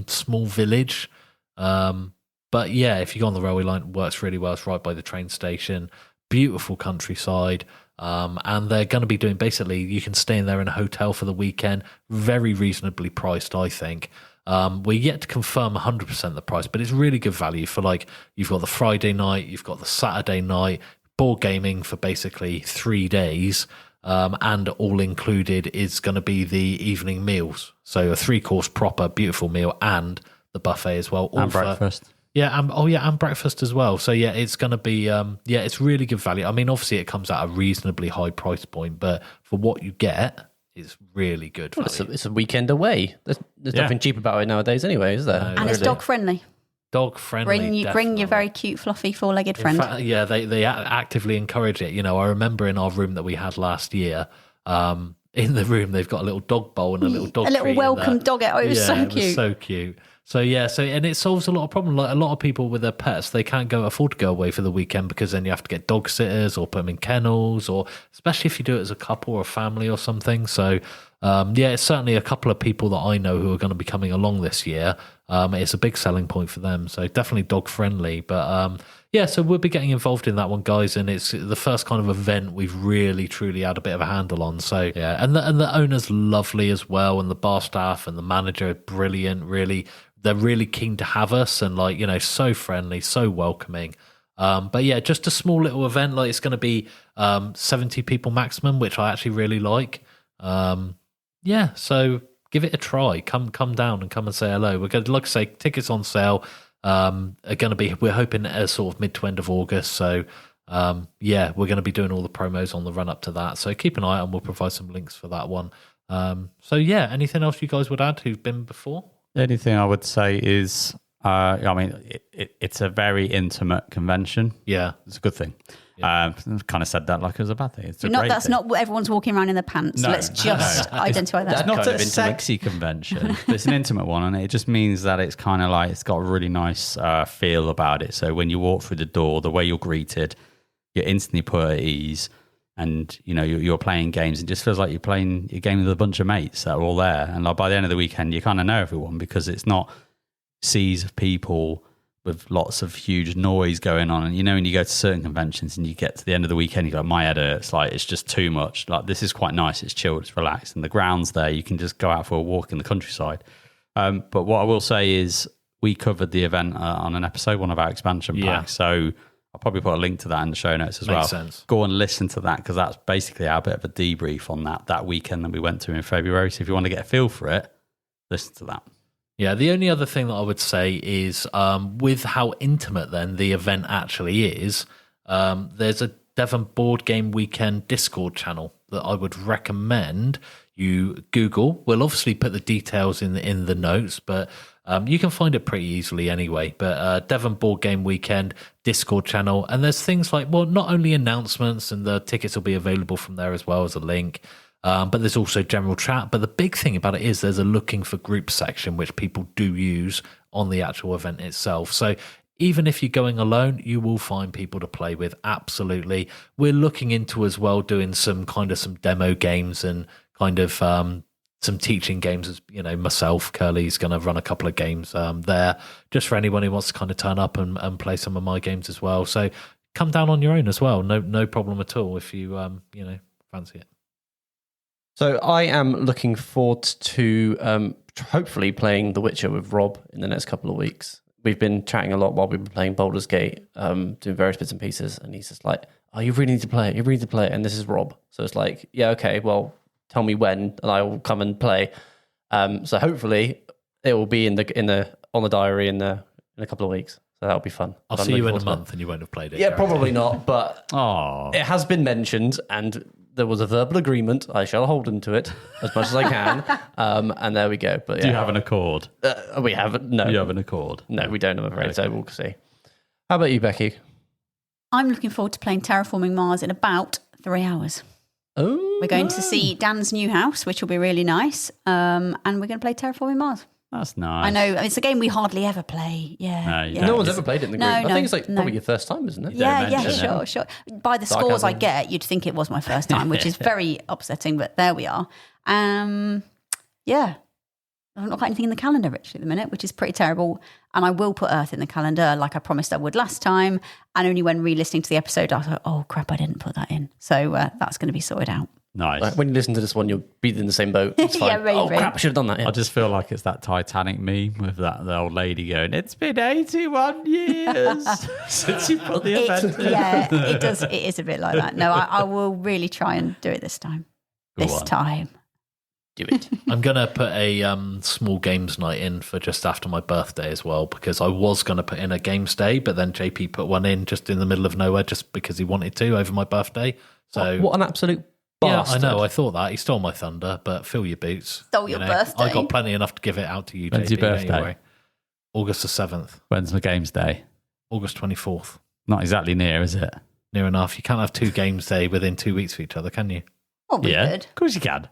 small village. But yeah, if you go on the railway line, it works really well. It's right by the train station. Beautiful countryside. And they're going to be doing, basically, you can stay in there in a hotel for the weekend. Very reasonably priced, I think. We're yet to confirm 100% the price, but it's really good value for, like, you've got the Friday night, you've got the Saturday night, board gaming for basically 3 days. And all included is going to be the evening meals. So a 3-course proper beautiful meal and the buffet as well. All And for- breakfast. Yeah, and breakfast as well. So yeah, it's going to be it's really good value. I mean, obviously it comes at a reasonably high price point, but for what you get, it's really good Well, value. it's a weekend away. There's Yeah. nothing cheap about it nowadays anyway, is there? No. And it's Really? dog friendly. Dog friendly. Bring your definitely. very cute, fluffy, 4-legged In friend. fact, yeah, they actively encourage it. You know, I remember in our room that we had last year, in the room they've got a little dog bowl and a little dog A little treat in welcome there. dog. Oh, it was Yeah, so it cute. was so cute. So and it solves a lot of problems. Like a lot of people with their pets, they can't afford to go away for the weekend because then you have to get dog sitters or put them in kennels, or especially if you do it as a couple or a family or something. So it's certainly a couple of people that I know who are going to be coming along this year. It's a big selling point for them. So definitely dog friendly. But so we'll be getting involved in that one, guys. And it's the first kind of event we've really, truly had a bit of a handle on. So, yeah. And the owner's lovely as well. And the bar staff and the manager are brilliant. Really, they're really keen to have us and so friendly, so welcoming. But yeah, just a small little event. Like it's going to be 70 people maximum, which I actually really like. So give it a try. Come down and come and say hello. We're going to, like I say, tickets on sale. Are going to be, we're hoping at sort of mid to end of August. So, we're going to be doing all the promos on the run up to that. So keep an eye out and we'll provide some links for that one. Anything else you guys would add who've been before? The only thing I would say is, it's a very intimate convention. Yeah. It's a good thing. Yeah. Kind of said that like it was a bad thing. It's that's not what everyone's walking around in their pants. Let's just identify that. It's not a sexy convention. It's an intimate one, and it just means that it's kind of like it's got a really nice feel about it. So when you walk through the door, the way you're greeted, you're instantly put at ease, and you're playing games. It just feels like you're playing a game with a bunch of mates that are all there. And like by the end of the weekend, you kind of know everyone because it's not seas of people with lots of huge noise going on. And when you go to certain conventions and you get to the end of the weekend, you go, my head hurts, like it's just too much. Like this is quite nice, it's chilled, it's relaxed, and the ground's there, you can just go out for a walk in the countryside. But what I will say is we covered the event on an episode, one of our expansion packs, so I'll probably put a link to that in the show notes as well. Makes sense. Go and listen to that, because that's basically our bit of a debrief on that weekend that we went to in February. So if you want to get a feel for it, listen to that. Yeah, the only other thing that I would say is with how intimate then the event actually is, there's a Devon Board Game Weekend Discord channel that I would recommend you Google. We'll obviously put the details in the notes, but you can find it pretty easily anyway. But Devon Board Game Weekend Discord channel, and there's things like, well, not only announcements, and the tickets will be available from there as well as a link, but there's also general chat. But the big thing about it is there's a looking for group section, which people do use on the actual event itself. So even if you're going alone, you will find people to play with. Absolutely. We're looking into as well doing some demo games and kind of some teaching games. As myself, Kerley's going to run a couple of games there, just for anyone who wants to kind of turn up and play some of my games as well. So come down on your own as well. No problem at all if you fancy it. So I am looking forward to hopefully playing The Witcher with Rob in the next couple of weeks. We've been chatting a lot while we've been playing Baldur's Gate, doing various bits and pieces, and he's just like, "Oh, you really need to play it. You really need to play it." And this is Rob, so it's like, "Yeah, okay, well, tell me when, and I will come and play." So hopefully it will be on the diary in a couple of weeks. So that'll be fun. I'll see you in a month, and you won't have played it. Yeah, probably not, but it has been mentioned, and there was a verbal agreement. I shall hold him to it as much as I can. And there we go. But do you have an accord? We haven't. No, you have an accord. No, we don't. I'm afraid. Okay. So we'll see. How about you, Becky? I'm looking forward to playing Terraforming Mars in about 3 hours. Oh, we're going to see Dan's new house, which will be really nice. And we're going to play Terraforming Mars. That's nice. I know. It's a game we hardly ever play. Yeah. No one's ever played it in the group. I think it's probably your first time, isn't it? Yeah, sure. By the scores I get, you'd think it was my first time, which is very upsetting, but there we are. I've not got anything in the calendar actually at the minute, which is pretty terrible. And I will put Earth in the calendar like I promised I would last time. And only when re-listening to the episode, I was like, oh crap, I didn't put that in. So that's going to be sorted out. Nice. Like when you listen to this one, you'll be in the same boat. It's fine. Right. Crap, I should have done that. Yeah. I just feel like it's that Titanic meme with the old lady going, "It's been 81 years since you put the event in." Yeah, it does. It is a bit like that. No, I will really try and do it this time. Do it. I'm going to put a small games night in for just after my birthday as well, because I was going to put in a games day, but then JP put one in just in the middle of nowhere just because he wanted to over my birthday. So what an absolute bastard. Yeah, I know. I thought that. He stole my thunder, but fill your boots. Stole your birthday. I got plenty enough to give it out to you, When's JP. your birthday? Anyway. August the 7th. When's my games day? August 24th. Not exactly near, is it? Near enough. You can't have 2 games day within 2 weeks of each other, can you? Good. Of course you can.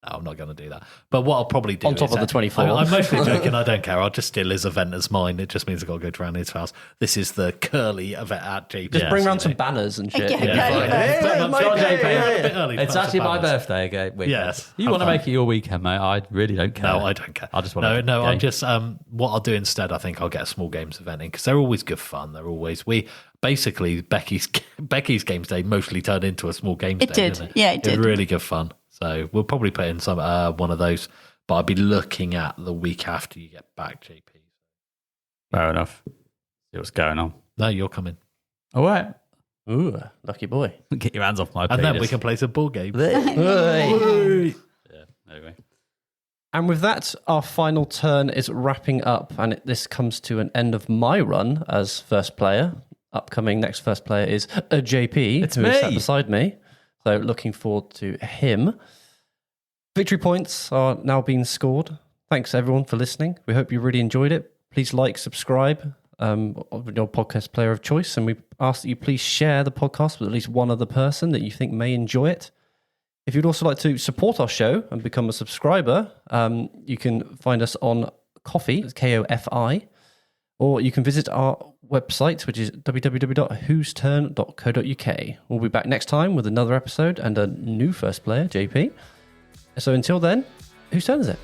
No, I'm not going to do that. But what I'll probably do On top of the 24. I'm mostly joking. I don't care. I'll just steal his event as mine. It just means I've got to go to around his house. This is the Kerley event at JP. Just bring around some banners and shit. Yeah, It's actually my birthday again. Yes. You want to make it your weekend, mate? I really don't care. No, I don't care. I just want to. I'm just what I'll do instead. I think I'll get a small games event in because they're always good fun. They're always basically Becky's games day mostly turned into a small games day. Did. Didn't it? Yeah, it did. It was really good fun. So we'll probably put in some one of those, but I'll be looking at the week after you get back, JP. Fair enough. See what's going on. No, you're coming, All right. Ooh, lucky boy. Get your hands off my and penis. then we can play some board games. Yeah, there we go. And with that, our final turn is wrapping up, and this comes to an end of my run as first player. Upcoming next first player is a JP, It's who is sat me. beside me. So looking forward to him. Victory points are now being scored. Thanks everyone for listening. We hope you really enjoyed it. Please like, subscribe on your podcast player of choice, and we ask that you please share the podcast with at least one other person that you think may enjoy it. If you'd also like to support our show and become a subscriber, you can find us on Ko-fi, it's Kofi, or you can visit our website, which is www.whosturn.co.uk. We'll be back next time with another episode and a new first player, JP. So until then, whose turn is it?